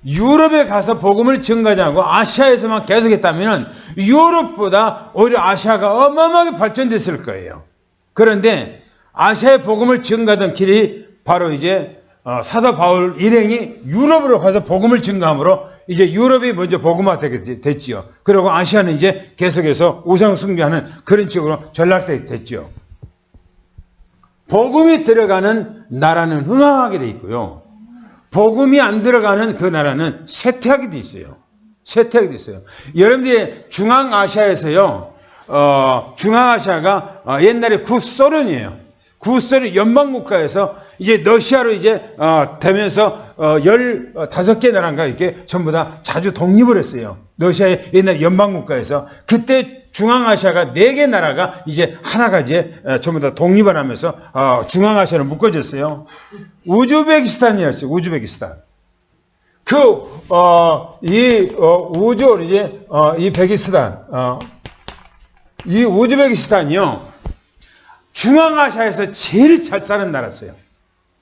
유럽에 가서 복음을 전가하지 않고 아시아에서만 계속했다면 유럽보다 오히려 아시아가 어마어마하게 발전됐을 거예요. 그런데 아시아의 복음을 전가하던 길이 바로 이제 사도 바울 일행이 유럽으로 가서 복음을 전가함으로 이제 유럽이 먼저 복음화되게 됐지요. 그리고 아시아는 이제 계속해서 우상 숭배하는 그런 식으로 전락됐지요. 복음이 들어가는 나라는 흥황하게 돼 있고요. 복음이 안 들어가는 그 나라는 쇠퇴하게 돼 있어요. 쇠퇴하게 돼 있어요. 여러분들이 중앙아시아에서요, 중앙아시아가 옛날에 구소련이에요. 구소련 연방국가에서 이제 러시아로 이제 되면서 15개 나라인가 이렇게 전부 다 자주 독립을 했어요. 러시아의 옛날 연방국가에서. 그때 중앙아시아가 4개 나라가 이제 하나가 이제 전부 다 독립을 하면서 중앙아시아로 묶어졌어요. 우즈베키스탄이었어요. 우즈베키스탄. 이 베키스탄, 이 우즈베키스탄이요. 중앙아시아에서 제일 잘 사는 나라였어요.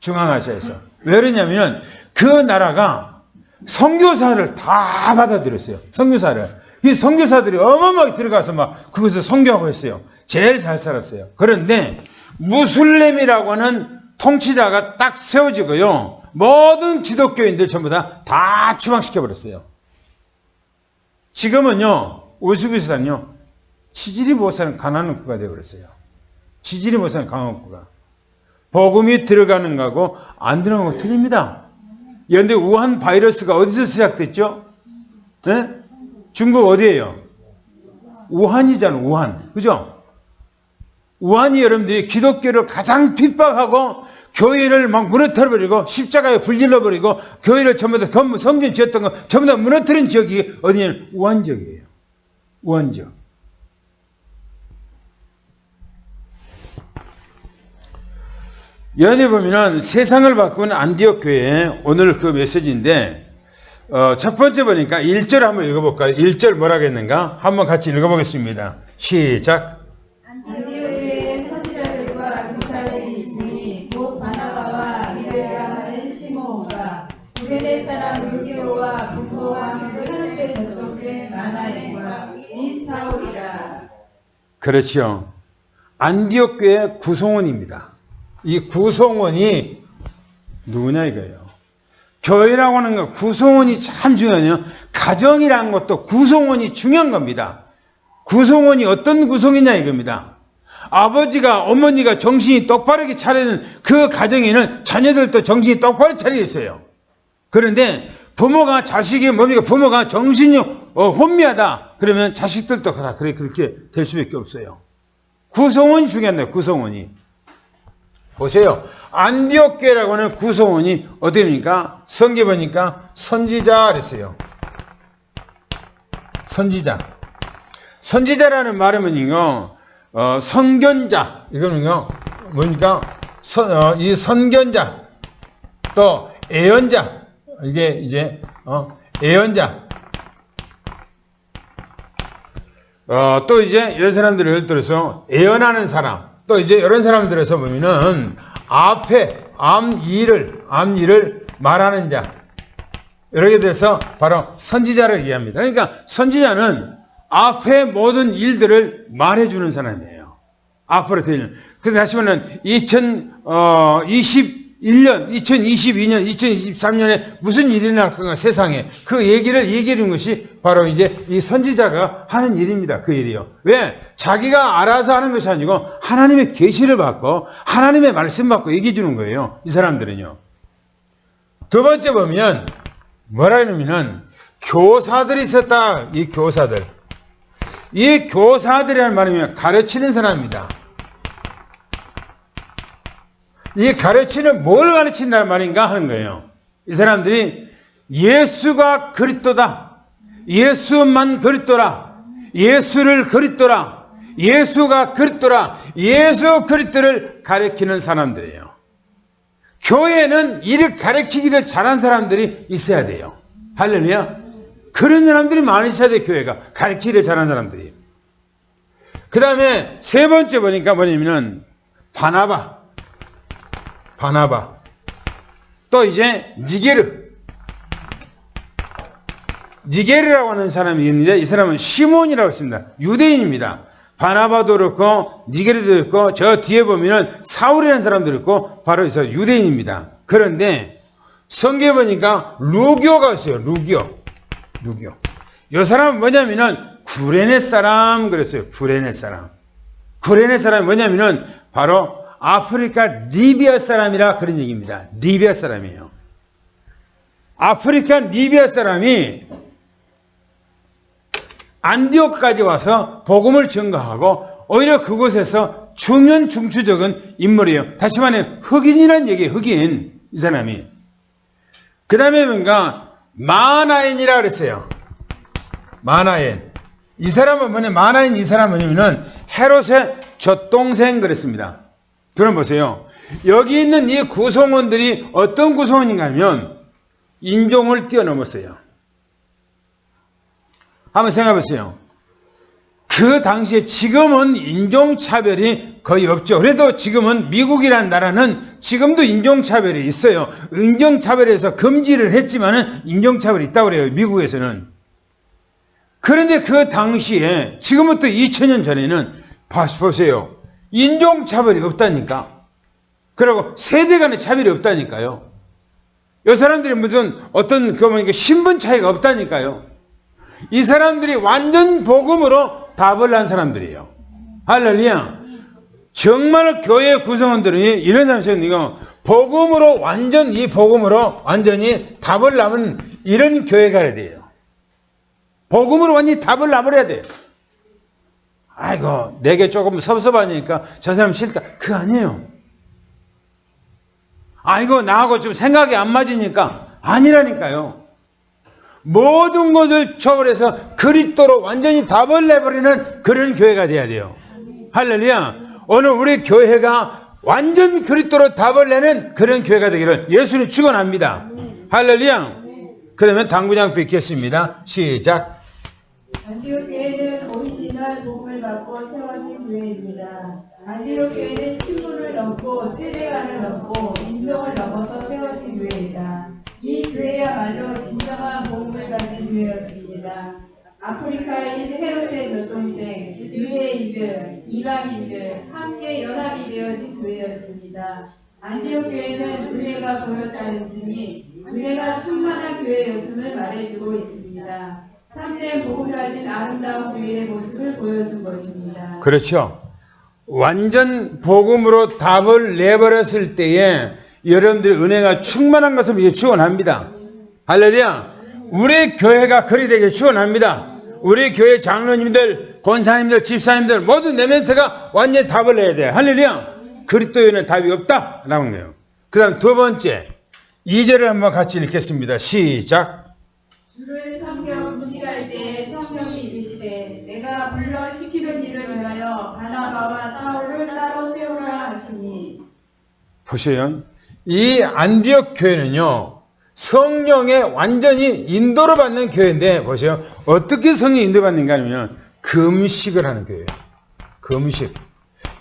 중앙아시아에서. 왜 그러냐면 그 나라가 선교사를 다 받아들였어요. 선교사를. 이 선교사들이 어마어마하게 들어가서 막 그것을 선교하고 했어요. 제일 잘 살았어요. 그런데 무슬림이라고 하는 통치자가 딱 세워지고요. 모든 지도교인들 전부 다 추방시켜버렸어요. 지금은요. 우즈베키스탄은요. 치질이 못 사는 가난한 국가가 되어버렸어요. 치질이 못 사는 강한 국가. 복음이 들어가는 거하고 안 들어가는 거 틀립니다. 그런데 우한 바이러스가 어디서 시작됐죠? 네? 중국 어디예요? 우한이잖아, 우한. 그죠? 우한이 여러분들이 기독교를 가장 핍박하고 교회를 막 무너뜨려버리고 십자가에 불질러버리고 교회를 전부 다 성전 지었던 거 전부 다 무너뜨린 지역이 어디냐면 우한 지역이에요. 우한 지역. 여기 보면은 세상을 바꾸는 안디옥 교회 오늘 그 메시지인데 첫 번째 보니까 1절 한번 읽어볼까요? 1절 뭐라고 했는가? 한번 같이 읽어보겠습니다. 시작. 안디옥에 선지자들과 교사들이 있으니 곧 바나바와 미레라 하는 시몬과 구레네 사람 루기오와 부포와 함께 헤롯에 접속된 마나엘과 이 사울이라. 그렇죠. 안디옥 교회 구성원입니다. 이 구성원이 누구냐 이거예요. 교회라고 하는 거 구성원이 참 중요해요. 가정이라는 것도 구성원이 중요한 겁니다. 구성원이 어떤 구성이냐 이겁니다. 아버지가 어머니가 정신이 똑바르게 차리는 그 가정에는 자녀들도 정신이 똑바로 차려 있어요. 그런데 부모가 자식이 뭡니까? 부모가 정신이 혼미하다. 그러면 자식들도 다 그렇게 될 수밖에 없어요. 구성원이 중요한데 구성원이. 보세요. 안디옥 교회라고 하는 구성원이 어디입니까? 성경 보니까 선지자 그랬어요. 선지자. 선지자라는 말은요, 선견자. 이거는요, 뭡니까? 이 선견자. 또 예언자. 이게 이제, 예언자. 또 이제 이런 사람들을 예를 들어서 예언하는 사람. 또 이제 이런 사람들에서 보면은 앞에 암일을 말하는 자. 이렇게 돼서 바로 선지자를 얘기합니다. 그러니까 선지자는 앞에 모든 일들을 말해주는 사람이에요. 앞으로 되는. 그런데 다시 말하면 2021년, 2022년, 2023년에 무슨 일이 날 건가 세상에 그 얘기를 얘기해 주는 것이 바로 이제 이 선지자가 하는 일입니다. 그 일이요. 왜? 자기가 알아서 하는 것이 아니고 하나님의 계시를 받고 하나님의 말씀 받고 얘기해 주는 거예요. 이 사람들은요. 두 번째 보면 뭐라 그러면은 교사들이 있었다. 이 교사들. 이 교사들이라는 말이면 가르치는 사람입니다. 이 가르치는 뭘 가르친다는 말인가 하는 거예요. 이 사람들이 예수가 그리스도다. 예수만 그리스도라. 예수를 그리스도라. 예수가 그리스도라. 예수 그리스도를 가르치는 사람들이에요. 교회에는 이를 가르치기를 잘한 사람들이 있어야 돼요. 할렐루야. 그런 사람들이 많이 있어야 돼요. 교회가 가르치기를 잘한 사람들이. 그 다음에 세 번째 보니까 뭐냐면은 바나바. 또 이제 니게르라고 하는 사람이 있는데 이 사람은 시몬이라고 했습니다. 유대인입니다. 바나바도 그렇고 니게르도 그렇고 저 뒤에 보면은 사울이라는 사람도 있고 바로 그래서 유대인입니다. 그런데 성경에 보니까 루교가 있어요. 루교. 이 사람은 뭐냐면은 구레네 사람 그랬어요. 구레네 사람이 뭐냐면은 바로 아프리카 리비아 사람이라 그런 얘기입니다. 리비아 사람이에요. 아프리카 리비아 사람이 안디옥까지 와서 복음을 증거하고 오히려 그곳에서 중요한 중추적인 인물이에요. 다시 말하면 흑인이라는 얘기예요. 흑인. 이 사람이. 그 다음에 뭔가 마나엔이라 그랬어요. 마나엔. 이 사람은 뭐냐? 마나엔 이 사람은 뭐냐면은 헤롯의 젖동생 그랬습니다. 그럼 보세요. 여기 있는 이 구성원들이 어떤 구성원인가 하면 인종을 뛰어넘었어요. 한번 생각해 보세요. 그 당시에 지금은 인종차별이 거의 없죠. 그래도 지금은 미국이라는 나라는 지금도 인종차별이 있어요. 인종차별에서 금지를 했지만은 인종차별이 있다고 그래요. 미국에서는. 그런데 그 당시에 지금부터 2000년 전에는 보세요. 인종차별이 없다니까. 그리고 세대 간의 차별이 없다니까요. 이 사람들이 무슨 어떤 신분 차이가 없다니까요. 이 사람들이 완전 복음으로 답을 한 사람들이에요. 할렐루야. 정말 교회 구성원들이 이런 사람들이 복음으로 완전히 답을 남은 이런 교회가 해야 돼요. 복음으로 완전히 답을 남으려야 돼요. 아이고, 내게 조금 섭섭하니까 저 사람 싫다. 그거 아니에요. 아이고, 나하고 좀 생각이 안 맞으니까 아니라니까요. 모든 것을 초월해서 그리스도로 완전히 답을 내버리는 그런 교회가 돼야 돼요. 할렐루야. 오늘 우리 교회가 완전 그리스도로 답을 내는 그런 교회가 되기를 예수는 축원합니다. 할렐루야. 그러면 당구장 뵙겠습니다. 시작. 안디옥 교회는 오리지널 복음을 받고 세워진 교회입니다. 안디옥 교회는 신분을 넘고 세대간을 넘고 인종을 넘어서 세워진 교회이다. 이 교회야말로 진정한 복음을 가진 교회였습니다. 아프리카인 헤롯의 젖동생, 유대인들, 이방인들 함께 연합이 되어진 교회였습니다. 안디옥 교회는 은혜가 보였다 했으니 은혜가 충만한 교회였음을 말해주고 있습니다. 참된 복음 가진 아름다운 교회의 모습을 보여준 것입니다. 그렇죠. 완전 복음으로 답을 내버렸을 때에 여러분들의 은혜가 충만한 것을 위해 축원합니다. 할렐루야. 우리 교회가 그리 되게 축원합니다. 우리 교회 장로님들, 권사님들, 집사님들 모든 레멘트가 완전히 답을 내야 돼요. 할렐루야. 그리스도인은 답이 없다라고 해요. 그 다음 두 번째 2절을 한번 같이 읽겠습니다. 시작. 주를 섬겨 구직할 때 성령이 이르시되 내가 불러 시키는 일을 위하여 바나바와 사울을 따로 세우라 하시니. 보세요. 이 안디옥 교회는요, 성령의 완전히 인도를 받는 교회인데, 보세요. 어떻게 성령이 인도받는가 하면, 금식을 하는 교회예요. 금식.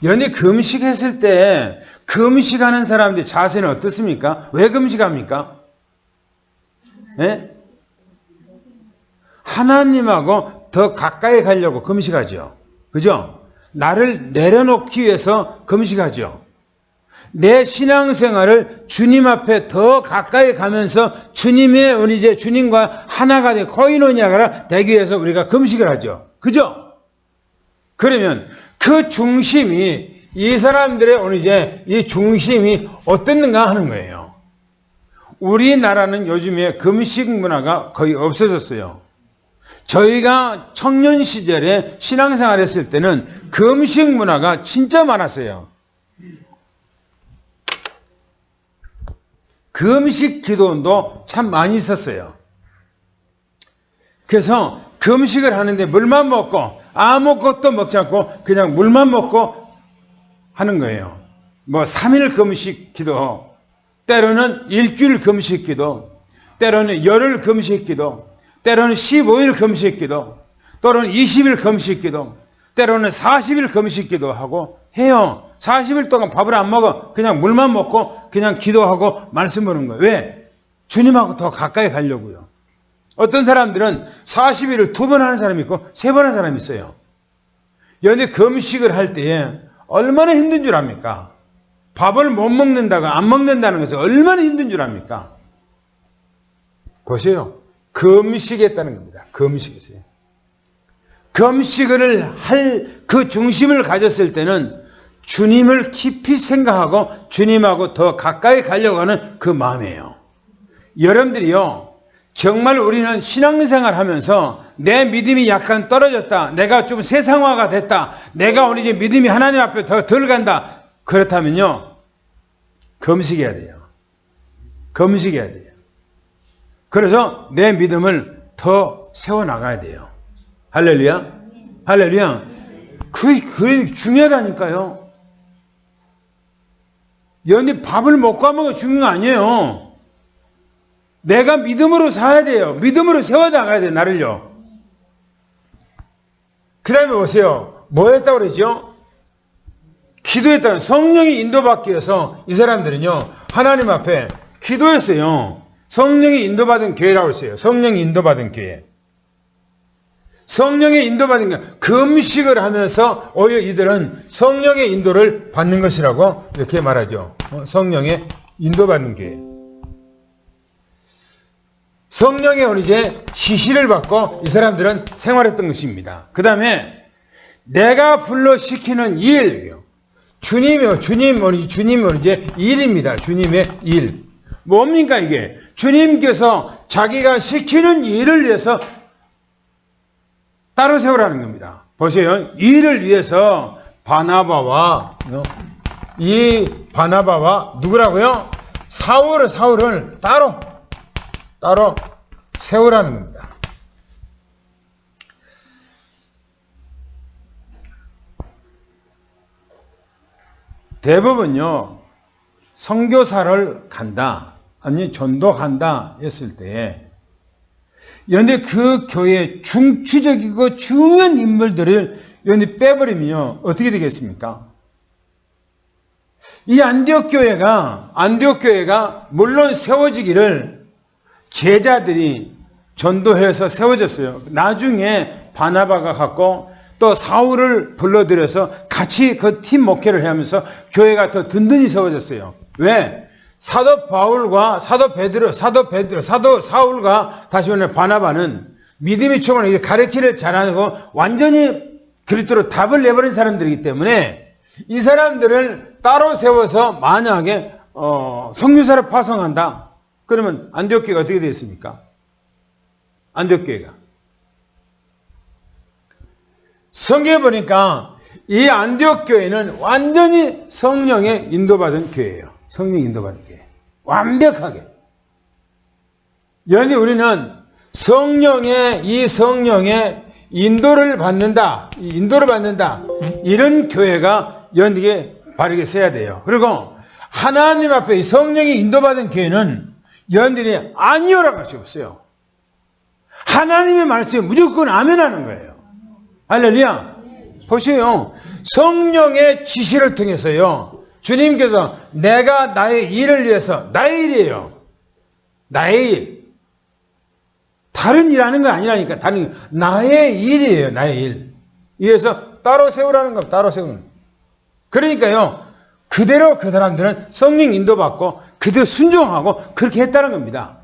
연이 금식했을 때, 금식하는 사람들의 자세는 어떻습니까? 왜 금식합니까? 예? 하나님하고 더 가까이 가려고 금식하죠. 그죠? 나를 내려놓기 위해서 금식하죠. 내 신앙생활을 주님 앞에 더 가까이 가면서 주님의 우리 이제 주님과 하나가 되 코이노니아가 되기 위해서 우리가 금식을 하죠. 그죠? 그러면 그 중심이 이 사람들의 오늘 이제 이 중심이 어떻는가 하는 거예요. 우리나라는 요즘에 금식 문화가 거의 없어졌어요. 저희가 청년 시절에 신앙생활 했을 때는 금식 문화가 진짜 많았어요. 금식 기도원도 참 많이 있었어요. 그래서 금식을 하는데 물만 먹고 아무것도 먹지 않고 그냥 물만 먹고 하는 거예요. 뭐 3일 금식 기도, 때로는 일주일 금식 기도, 때로는 열흘 금식 기도, 때로는 15일 금식 기도, 또는 20일 금식 기도, 때로는 40일 금식 기도하고 해요. 40일 동안 밥을 안 먹어. 그냥 물만 먹고 그냥 기도하고 말씀 보는 거예요. 왜? 주님하고 더 가까이 가려고요. 어떤 사람들은 40일을 2번 하는 사람이 있고 3번 하는 사람이 있어요. 그런데 금식을 할 때에 얼마나 힘든 줄 압니까? 밥을 못 먹는다고 안 먹는다는 것은 얼마나 힘든 줄 압니까? 보세요. 금식했다는 겁니다. 금식이세요. 금식을 할 그 중심을 가졌을 때는 주님을 깊이 생각하고 주님하고 더 가까이 가려고 하는 그 마음이에요. 여러분들이요, 정말 우리는 신앙생활 하면서 내 믿음이 약간 떨어졌다, 내가 좀 세상화가 됐다, 내가 오늘 이제 믿음이 하나님 앞에 더 덜 간다, 그렇다면요, 금식해야 돼요. 금식해야 돼요. 그래서 내 믿음을 더 세워나가야 돼요. 할렐루야. 할렐루야. 그게 중요하다니까요. 여러분이 밥을 먹고 안 먹어 중요한 거 아니에요. 내가 믿음으로 살아야 돼요. 믿음으로 세워나가야 돼요. 나를요. 그 다음에 보세요. 뭐 했다고 그러죠? 기도했다는, 성령이 인도받기 위해서 이 사람들은요, 하나님 앞에 기도했어요. 성령이 인도받은 교회라고 했어요. 성령이 인도받은 교회. 성령의 인도받은 교회. 금식을 하면서 오히려 이들은 성령의 인도를 받는 것이라고 이렇게 말하죠. 성령의 인도받는 교회. 성령의 오늘 이제 지시를 받고 이 사람들은 생활했던 것입니다. 그 다음에 내가 불러 시키는 일이요. 주님이 이제 일입니다. 주님의 일. 뭡니까 이게? 주님께서 자기가 시키는 일을 위해서 따로 세우라는 겁니다. 보세요. 일을 위해서 바나바와 누구라고요? 사울을 따로 세우라는 겁니다. 대부분요, 선교사를 간다, 아니 전도 간다 했을 때에, 그런데 그 교회의 중추적이고 중요한 인물들을 여기 빼버리면요, 어떻게 되겠습니까? 이 안디옥 교회가 물론 세워지기를 제자들이 전도해서 세워졌어요. 나중에 바나바가 갖고 또 사울을 불러들여서 같이 그 팀 목회를 하면서 교회가 더 든든히 세워졌어요. 왜? 사도 바울과 사도 사울과 다시 말해 바나바는 믿음이 충만하게 가르치기를 잘하고 완전히 그리스도로 답을 내버린 사람들이기 때문에 이 사람들을 따로 세워서 만약에 선교사를 파송한다. 그러면 안디옥 교회가 어떻게 되었습니까? 안디옥 교회가. 성경에 보니까 이 안디옥 교회는 완전히 성령에 인도받은 교회예요. 성령 인도받은 교회. 완벽하게. 여기 우리는 성령의 인도를 받는다. 이런 교회가 연dige 바르게 써야 돼요. 그리고 하나님 앞에 이 성령이 인도받은 교회는 여러분들이 아니오라고 할 수 없어요. 하나님의 말씀에 무조건 아멘하는 거예요. 할렐루야. 보세요. 성령의 지시를 통해서요. 주님께서 내가 나의 일을 위해서, 나의 일이에요. 나의 일. 다른 일 하는 거 아니라니까. 나의 일이에요. 나의 일. 위해서 따로 세우라는 겁니다. 따로 세우는 겁니다. 그러니까요. 그대로 그 사람들은 성령 인도받고 그대로 순종하고 그렇게 했다는 겁니다.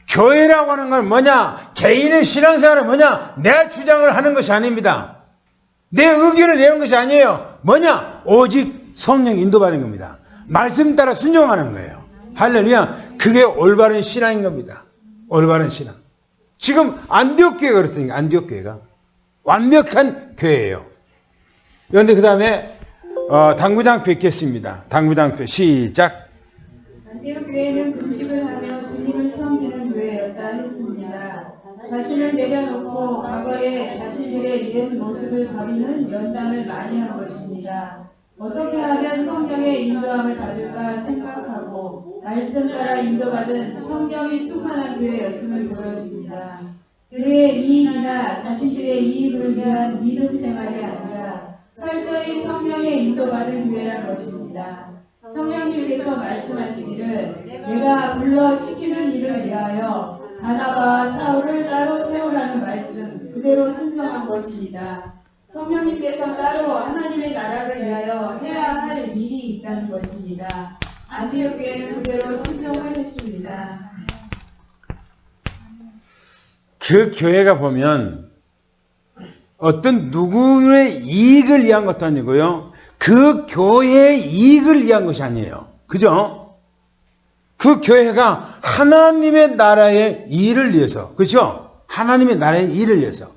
교회라고 하는 건 뭐냐? 개인의 신앙생활은 뭐냐? 내 주장을 하는 것이 아닙니다. 내 의견을 내는 것이 아니에요. 뭐냐? 오직 성령 인도받는 겁니다. 말씀 따라 순종하는 거예요. 할렐루야. 그게 올바른 신앙인 겁니다. 올바른 신앙. 지금 안디옥 교회가 그렇다니까. 안디옥 교회가 완벽한 교회예요. 그런데 그 다음에 당구장표 읽겠습니다. 당구장표 시작. 안디옥 교회는 금식을 하며 주님을 섬기는 교회였다 했습니다. 자신을 내려놓고 과거에 자신들의 이런 모습을 버리는 연단을 많이 한 것입니다. 어떻게 하면 성령의 인도함을 받을까 생각하고 말씀 따라 인도받은 성령이 충만한 교회였음을 보여줍니다. 그의 이익이나 자신들의 이익을 위한 믿음 생활이 아니라 철저히 성령의 인도받은 교회란 것입니다. 성령님께서 말씀하시기를 내가 불러 시키는 일을 위하여 바나바와 사울을 따로 세우라는 말씀 그대로 순종한 것입니다. 성령님께서 따로 하나님의 나라를 위하여 해야 할 일이 있다는 것입니다. 안디옥 교회는 그대로 순종을 했습니다. 그 교회가 보면 어떤 누구의 이익을 위한 것도 아니고요. 그 교회의 이익을 위한 것이 아니에요. 그죠? 그 교회가 하나님의 나라의 일을 위해서, 그죠? 하나님의 나라의 일을 위해서.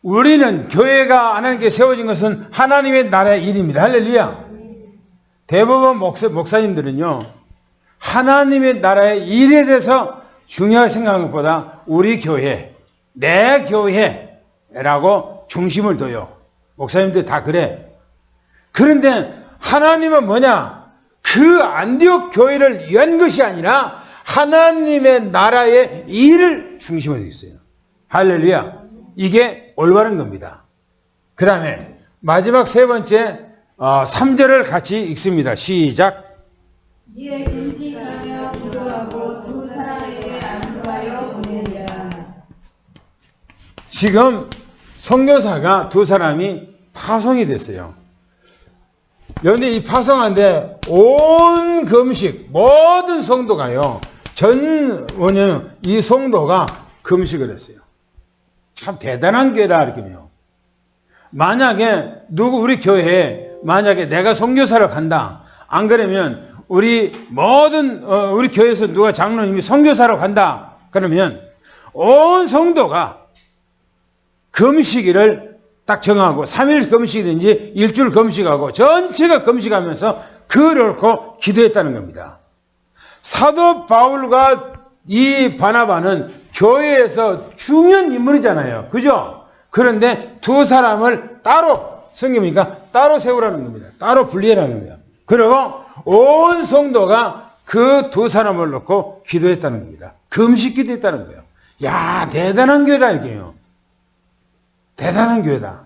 우리는 교회가 하나님께 세워진 것은 하나님의 나라의 일입니다. 할렐루야. 대부분 목사님들은요, 하나님의 나라의 일에 대해서 중요하게 생각하는 것보다 우리 교회, 내 교회라고 중심을 둬요. 목사님들 다 그래. 그런데 하나님은 뭐냐? 그 안디옥 교회를 위한 것이 아니라 하나님의 나라의 일을 중심으로 있어요. 할렐루야. 이게 올바른 겁니다. 그 다음에 마지막 세 번째 3절을 같이 읽습니다. 시작. 이에 금식하며 기도하고 두 사람에게 안수하여 보내리라. 지금 선교사가 두 사람이 파송이 됐어요. 그런데 이 파송한데 온 금식, 모든 성도가요. 이 성도가 금식을 했어요. 참 대단한 교회다 이렇게요. 만약에 우리 교회에 만약에 내가 선교사를 간다. 안 그러면 우리 교회에서 누가 장로님이 선교사로 간다. 그러면 온 성도가 금식일을 딱 정하고 3일 금식이든지 일주일 금식하고 전체가 금식하면서 글을 읽고 기도했다는 겁니다. 사도 바울과 이 바나바는 교회에서 중요한 인물이잖아요. 그죠? 그런데 두 사람을 따로 성경이니까 따로 세우라는 겁니다. 따로 분리해라는 거예요. 그리고 온 성도가 그 두 사람을 놓고 기도했다는 겁니다. 금식 기도했다는 거예요. 야, 대단한 교회다 이게요. 대단한 교회다.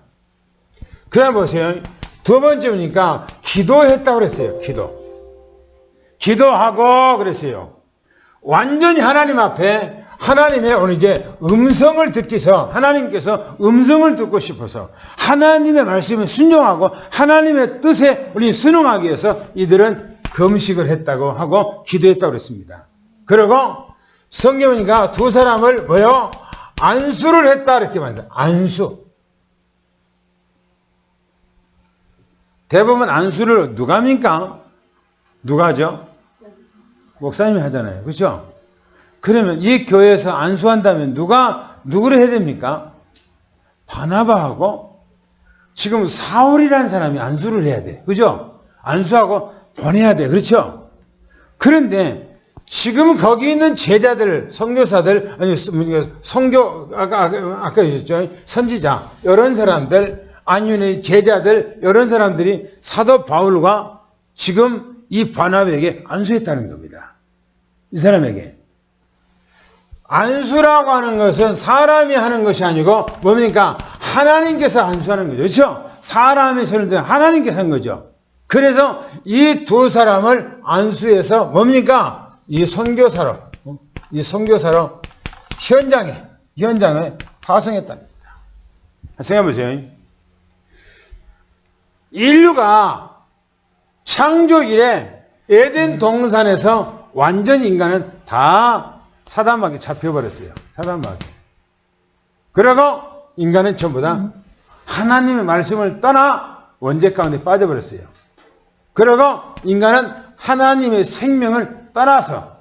그 다음 보세요. 두 번째 보니까 기도했다고 그랬어요. 기도하고 그랬어요. 완전히 하나님 앞에 하나님의 오늘 이제 음성을 듣기 위해서 하나님께서 음성을 듣고 싶어서 하나님의 말씀에 순종하고 하나님의 뜻에 우리 순응하기 위해서 이들은 금식을 했다고 하고 기도했다고 그랬습니다. 그리고 성경이니까 두 사람을 뭐요? 안수를 했다 이렇게 말합니다. 안수. 대부분 안수를 누가 합니까? 누가 하죠? 목사님이 하잖아요. 그렇죠? 그러면 이 교회에서 안수한다면 누구를 해야 됩니까? 바나바하고 지금 사울이라는 사람이 안수를 해야 돼. 그죠? 안수하고 보내야 돼. 그렇죠? 그런데 지금 거기 있는 제자들, 선교사들, 아니, 아까 얘기했죠. 선지자, 이런 사람들, 아니면 제자들, 이런 사람들이 사도 바울과 지금 이 바나바에게 안수했다는 겁니다. 이 사람에게. 안수라고 하는 것은 사람이 하는 것이 아니고 뭡니까? 하나님께서 안수하는 거죠. 그렇죠? 사람의 손을 하나님께서 한 거죠. 그래서 이 두 사람을 안수해서 뭡니까? 이 선교사로 현장에 파송했답니다. 생각해 보세요. 인류가 창조 이래 에덴 동산에서 완전 인간은 다 사단마귀에 잡혀버렸어요. 사단마귀. 그리고 인간은 전부 다 하나님의 말씀을 떠나 원죄 가운데 빠져버렸어요. 그리고 인간은 하나님의 생명을 떠나서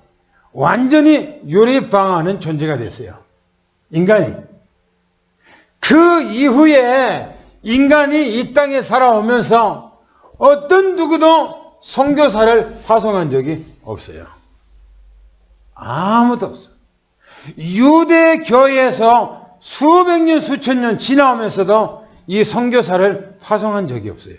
완전히 요리방하는 존재가 됐어요. 인간이. 그 이후에 인간이 이 땅에 살아오면서 어떤 누구도 선교사를 파송한 적이 없어요. 아무도 없어요. 유대 교회에서 수백 년, 수천 년 지나오면서도 이 선교사를 파송한 적이 없어요.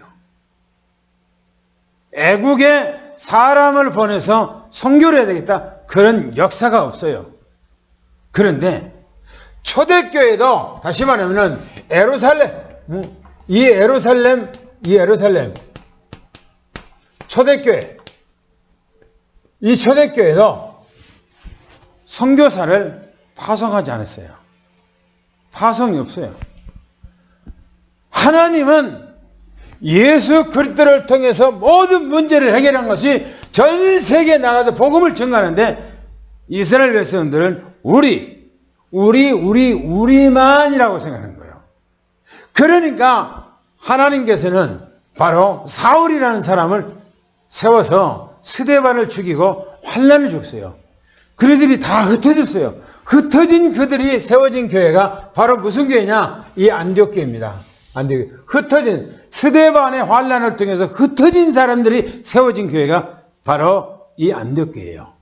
애국에 사람을 보내서 선교를 해야 되겠다. 그런 역사가 없어요. 그런데 초대교회도 다시 말하면 이 예루살렘 초대교회, 이 초대교회도 선교사를 파송하지 않았어요. 파송이 없어요. 하나님은 예수 그리스도를 통해서 모든 문제를 해결한 것이 전 세계에 나가서 복음을 전가하는데 이스라엘 백성들은 우리만이라고 생각하는 거예요. 그러니까 하나님께서는 바로 사울이라는 사람을 세워서 스데반을 죽이고 환란을 줬어요. 그들이 다 흩어졌어요. 흩어진 그들이 세워진 교회가 바로 무슨 교회냐? 이 안디옥 교회입니다. 안디옥. 흩어진 스데반의 환란을 통해서 흩어진 사람들이 세워진 교회가 바로 이 안디옥 교회예요.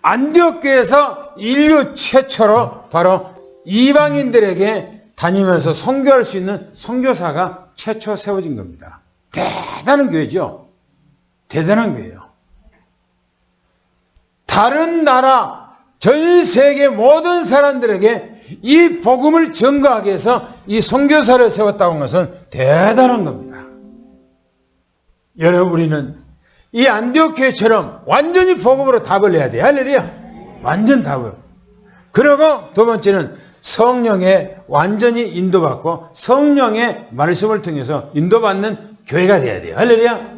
안디옥 교회에서 인류 최초로 바로 이방인들에게 다니면서 선교할 수 있는 선교사가 최초 세워진 겁니다. 대단한 교회죠. 대단한 교회예요. 다른 나라, 전 세계 모든 사람들에게 이 복음을 전가하기 위해서 이 선교사를 세웠다고 하는 것은 대단한 겁니다. 여러분, 우리는 이 안디옥 교회처럼 완전히 복음으로 답을 내야 돼요. 할렐루야. 완전 답을. 그리고 두 번째는 성령에 완전히 인도받고 성령의 말씀을 통해서 인도받는 교회가 돼야 돼요. 할렐루야.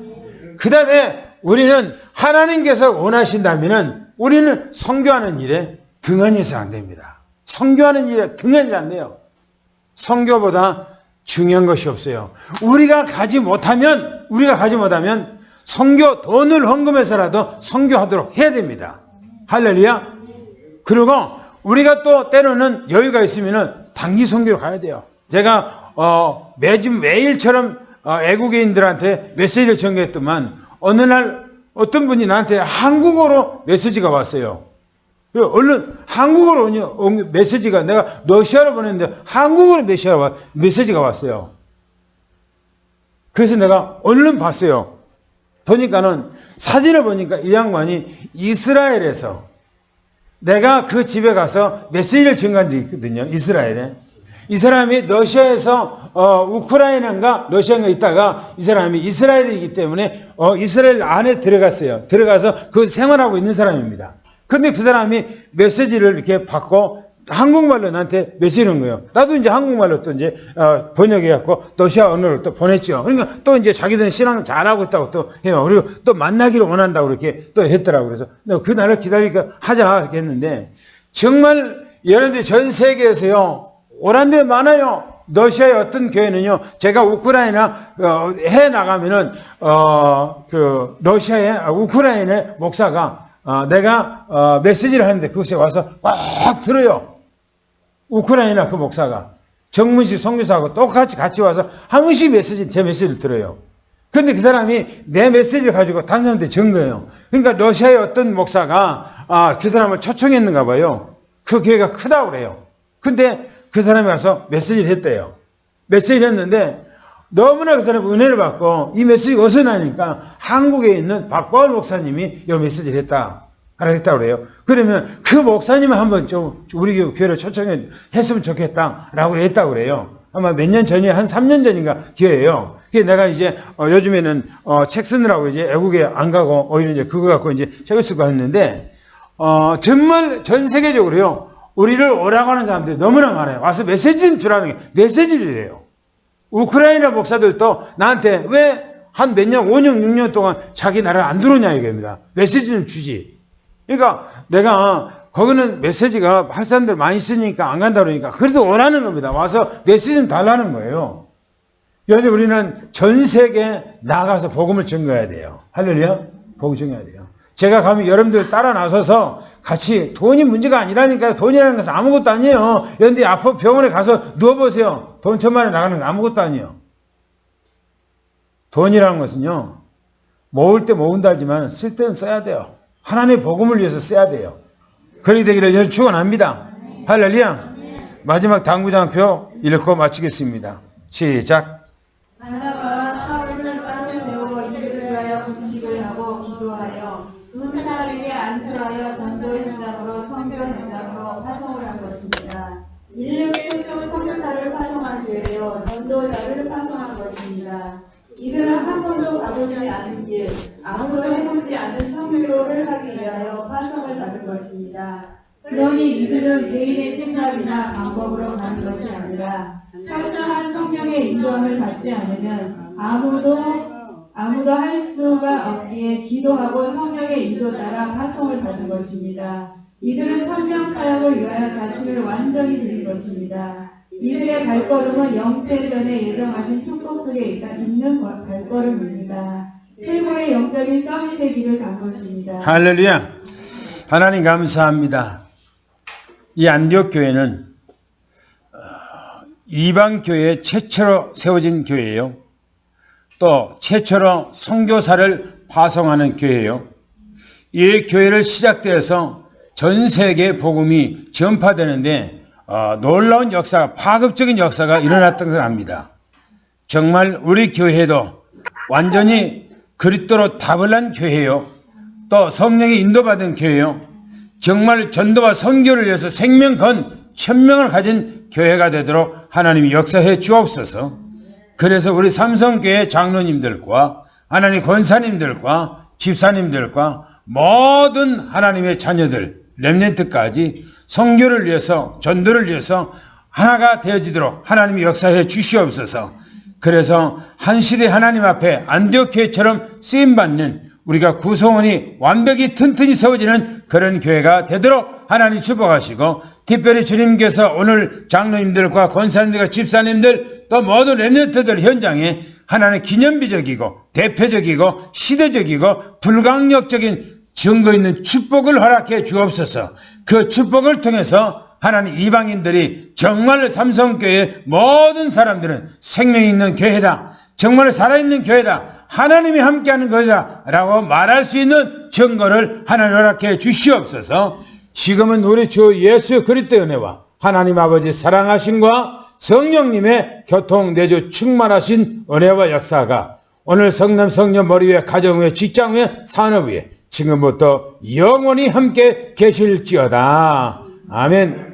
그 다음에 우리는 하나님께서 원하신다면 우리는 선교하는 일에 등한히 해서 안 됩니다. 선교하는 일에 등한히 안 돼요. 선교보다 중요한 것이 없어요. 우리가 가지 못하면 선교 돈을 헌금해서라도 선교하도록 해야 됩니다. 할렐루야. 그리고 우리가 또 때로는 여유가 있으면 단기 선교로 가야 돼요. 제가 매일처럼 애국인들한테 메시지를 전개했더만 어느 날 어떤 분이 나한테 한국어로 메시지가 왔어요. 얼른 한국어로 메시지가, 내가 러시아로 보냈는데 한국어로 메시지가 왔어요. 그래서 내가 얼른 봤어요. 보니까는 사진을 보니까 이 양반이 이스라엘에서, 내가 그 집에 가서 메시지를 전가한 적이 있거든요. 이스라엘에. 이 사람이 러시아에서 우크라이나인가 러시아인가 있다가 이 사람이 이스라엘이기 때문에 이스라엘 안에 들어가서 그 생활하고 있는 사람입니다. 그런데 그 사람이 메시지를 이렇게 받고 한국말로 나한테 메시지는 거예요. 나도 이제 한국말로 또 이제 번역해갖고 러시아 언어로 또 보냈죠. 그러니까 또 이제 자기들은 신앙을 잘하고 있다고 또 해요. 그리고 또 만나기를 원한다고 이렇게 또 했더라고요. 그래서 그날을 기다리니까 하자 이렇게 했는데 정말 여러분들 전 세계에서요 오란 데 많아요. 러시아의 어떤 교회는요, 제가 우크라이나 해 나가면은 그 러시아의 우크라이나의 목사가 내가 메시지를 하는데 그곳에 와서 꽉 들어요. 우크라이나 그 목사가 정문식 선교사하고 똑같이 같이 와서 한 번씩 제 메시지를 들어요. 그런데 그 사람이 내 메시지를 가지고 다른 사람한테 준 거예요. 그러니까 러시아의 어떤 목사가 그 사람을 초청했는가 봐요. 그 교회가 크다고 그래요. 근데 그 사람이 가서 메시지를 했대요. 메시지를 했는데 너무나 그 사람이 은혜를 받고 이 메시지가 어디서 나니까 한국에 있는 박과월 목사님이 이 메시지를 했다고 그래요. 그러면 그 목사님 한번 좀 우리 교회를 초청했으면 좋겠다라고 했다고 그래요. 아마 몇 년 전에 한 3년 전인가 기회예요. 그게 내가 이제 요즘에는 책 쓰느라고 이제 애국에 안 가고 오히려 이제 그거 갖고 이제 책을 쓰고 했는데 정말 전 세계적으로요. 우리를 오라고 하는 사람들이 너무나 많아요. 와서 메시지 좀 주라는 게 메시지를 해요. 우크라이나 목사들도 나한테 왜 한 몇 년, 5년, 6년 동안 자기 나라를 안 들어오냐 이겁니다. 메시지 좀 주지. 그러니까 내가 거기는 메시지가 할 사람들 많이 쓰니까 안 간다 그러니까 그래도 오라는 겁니다. 와서 메시지 좀 달라는 거예요. 그런데 우리는 전 세계에 나가서 복음을 전가해야 돼요. 할렐루야? 복음 전가해야 돼요. 제가 가면 여러분들 따라 나서서 같이 돈이 문제가 아니라니까요. 돈이라는 것은 아무것도 아니에요. 그런데 아파 병원에 가서 누워보세요. 돈 1,000만 원 나가는 건 아무것도 아니에요. 돈이라는 것은요. 모을 때 모은다 하지만 쓸 때는 써야 돼요. 하나님의 복음을 위해서 써야 돼요. 그렇게 되기를 저는 축원합니다. 할렐루야. 마지막 당구장표 읽고 마치겠습니다. 시작. 바나바와 사울은 땅을 세워 이들을 위하여 금식을 하고 기도하여 두 사람에게 안수하여 전도 현장으로 선교 현장으로 파송을 한 것입니다. 인류 최초 선교사를 파송한 교회요 전도자를 파송한 것입니다. 이들은 한 번도 가보지 않은 길, 아무도 해보지 않은 선교를 하기 위하여 파송을 받은 것입니다. 그러니 이들은 개인의 생각이나 방법으로 가는 것이 아니라 철저한 성령의 인도함을 받지 않으면 아무도 할 수가 없기에 기도하고 성령의 인도 따라 파송을 받은 것입니다. 이들은 천명 사역을 위하여 자신을 완전히 드린 것입니다. 이들의 발걸음은 영체전에 예정하신 축복 속에 있는 발걸음입니다. 최고의 영적인 서밋의 길을 간 것입니다. 할렐루야. 하나님 감사합니다. 이 안디옥 교회는 이방 교회 최초로 세워진 교회예요. 또 최초로 선교사를 파송하는 교회예요. 이 교회를 시작돼서 전 세계 복음이 전파되는데 놀라운 역사가 파급적인 역사가 일어났던 걸 압니다. 정말 우리 교회도 완전히 그리스도로 답을 한 교회요. 또 성령의 인도받은 교회요. 정말 전도와 선교를 위해서 생명 건 천명을 가진 교회가 되도록 하나님이 역사해 주옵소서. 그래서 우리 삼성교회 장로님들과 하나님 권사님들과 집사님들과 모든 하나님의 자녀들 렘넌트까지 선교를 위해서 전도를 위해서 하나가 되어지도록 하나님이 역사해 주시옵소서. 그래서 한 시대 하나님 앞에 안디옥 교회처럼 쓰임받는 우리가 구성원이 완벽히 튼튼히 세워지는 그런 교회가 되도록 하나님 축복하시고, 특별히 주님께서 오늘 장로님들과 권사님들과 집사님들 또 모든 렘넌트들 현장에 하나님 기념비적이고 대표적이고 시대적이고 불강력적인 증거 있는 축복을 허락해 주옵소서. 그 축복을 통해서 하나님 이방인들이 정말 삼성교회 모든 사람들은 생명 있는 교회다, 정말 살아있는 교회다, 하나님이 함께하는 교회다 라고 말할 수 있는 증거를 하나님 허락해 주시옵소서. 지금은 우리 주 예수 그리스도의 은혜와 하나님 아버지 사랑하심과 성령님의 교통 내주 충만하신 은혜와 역사가 오늘 성남 성녀 머리 위에 가정 위에 직장 위에 산업 위에 지금부터 영원히 함께 계실지어다. 아멘.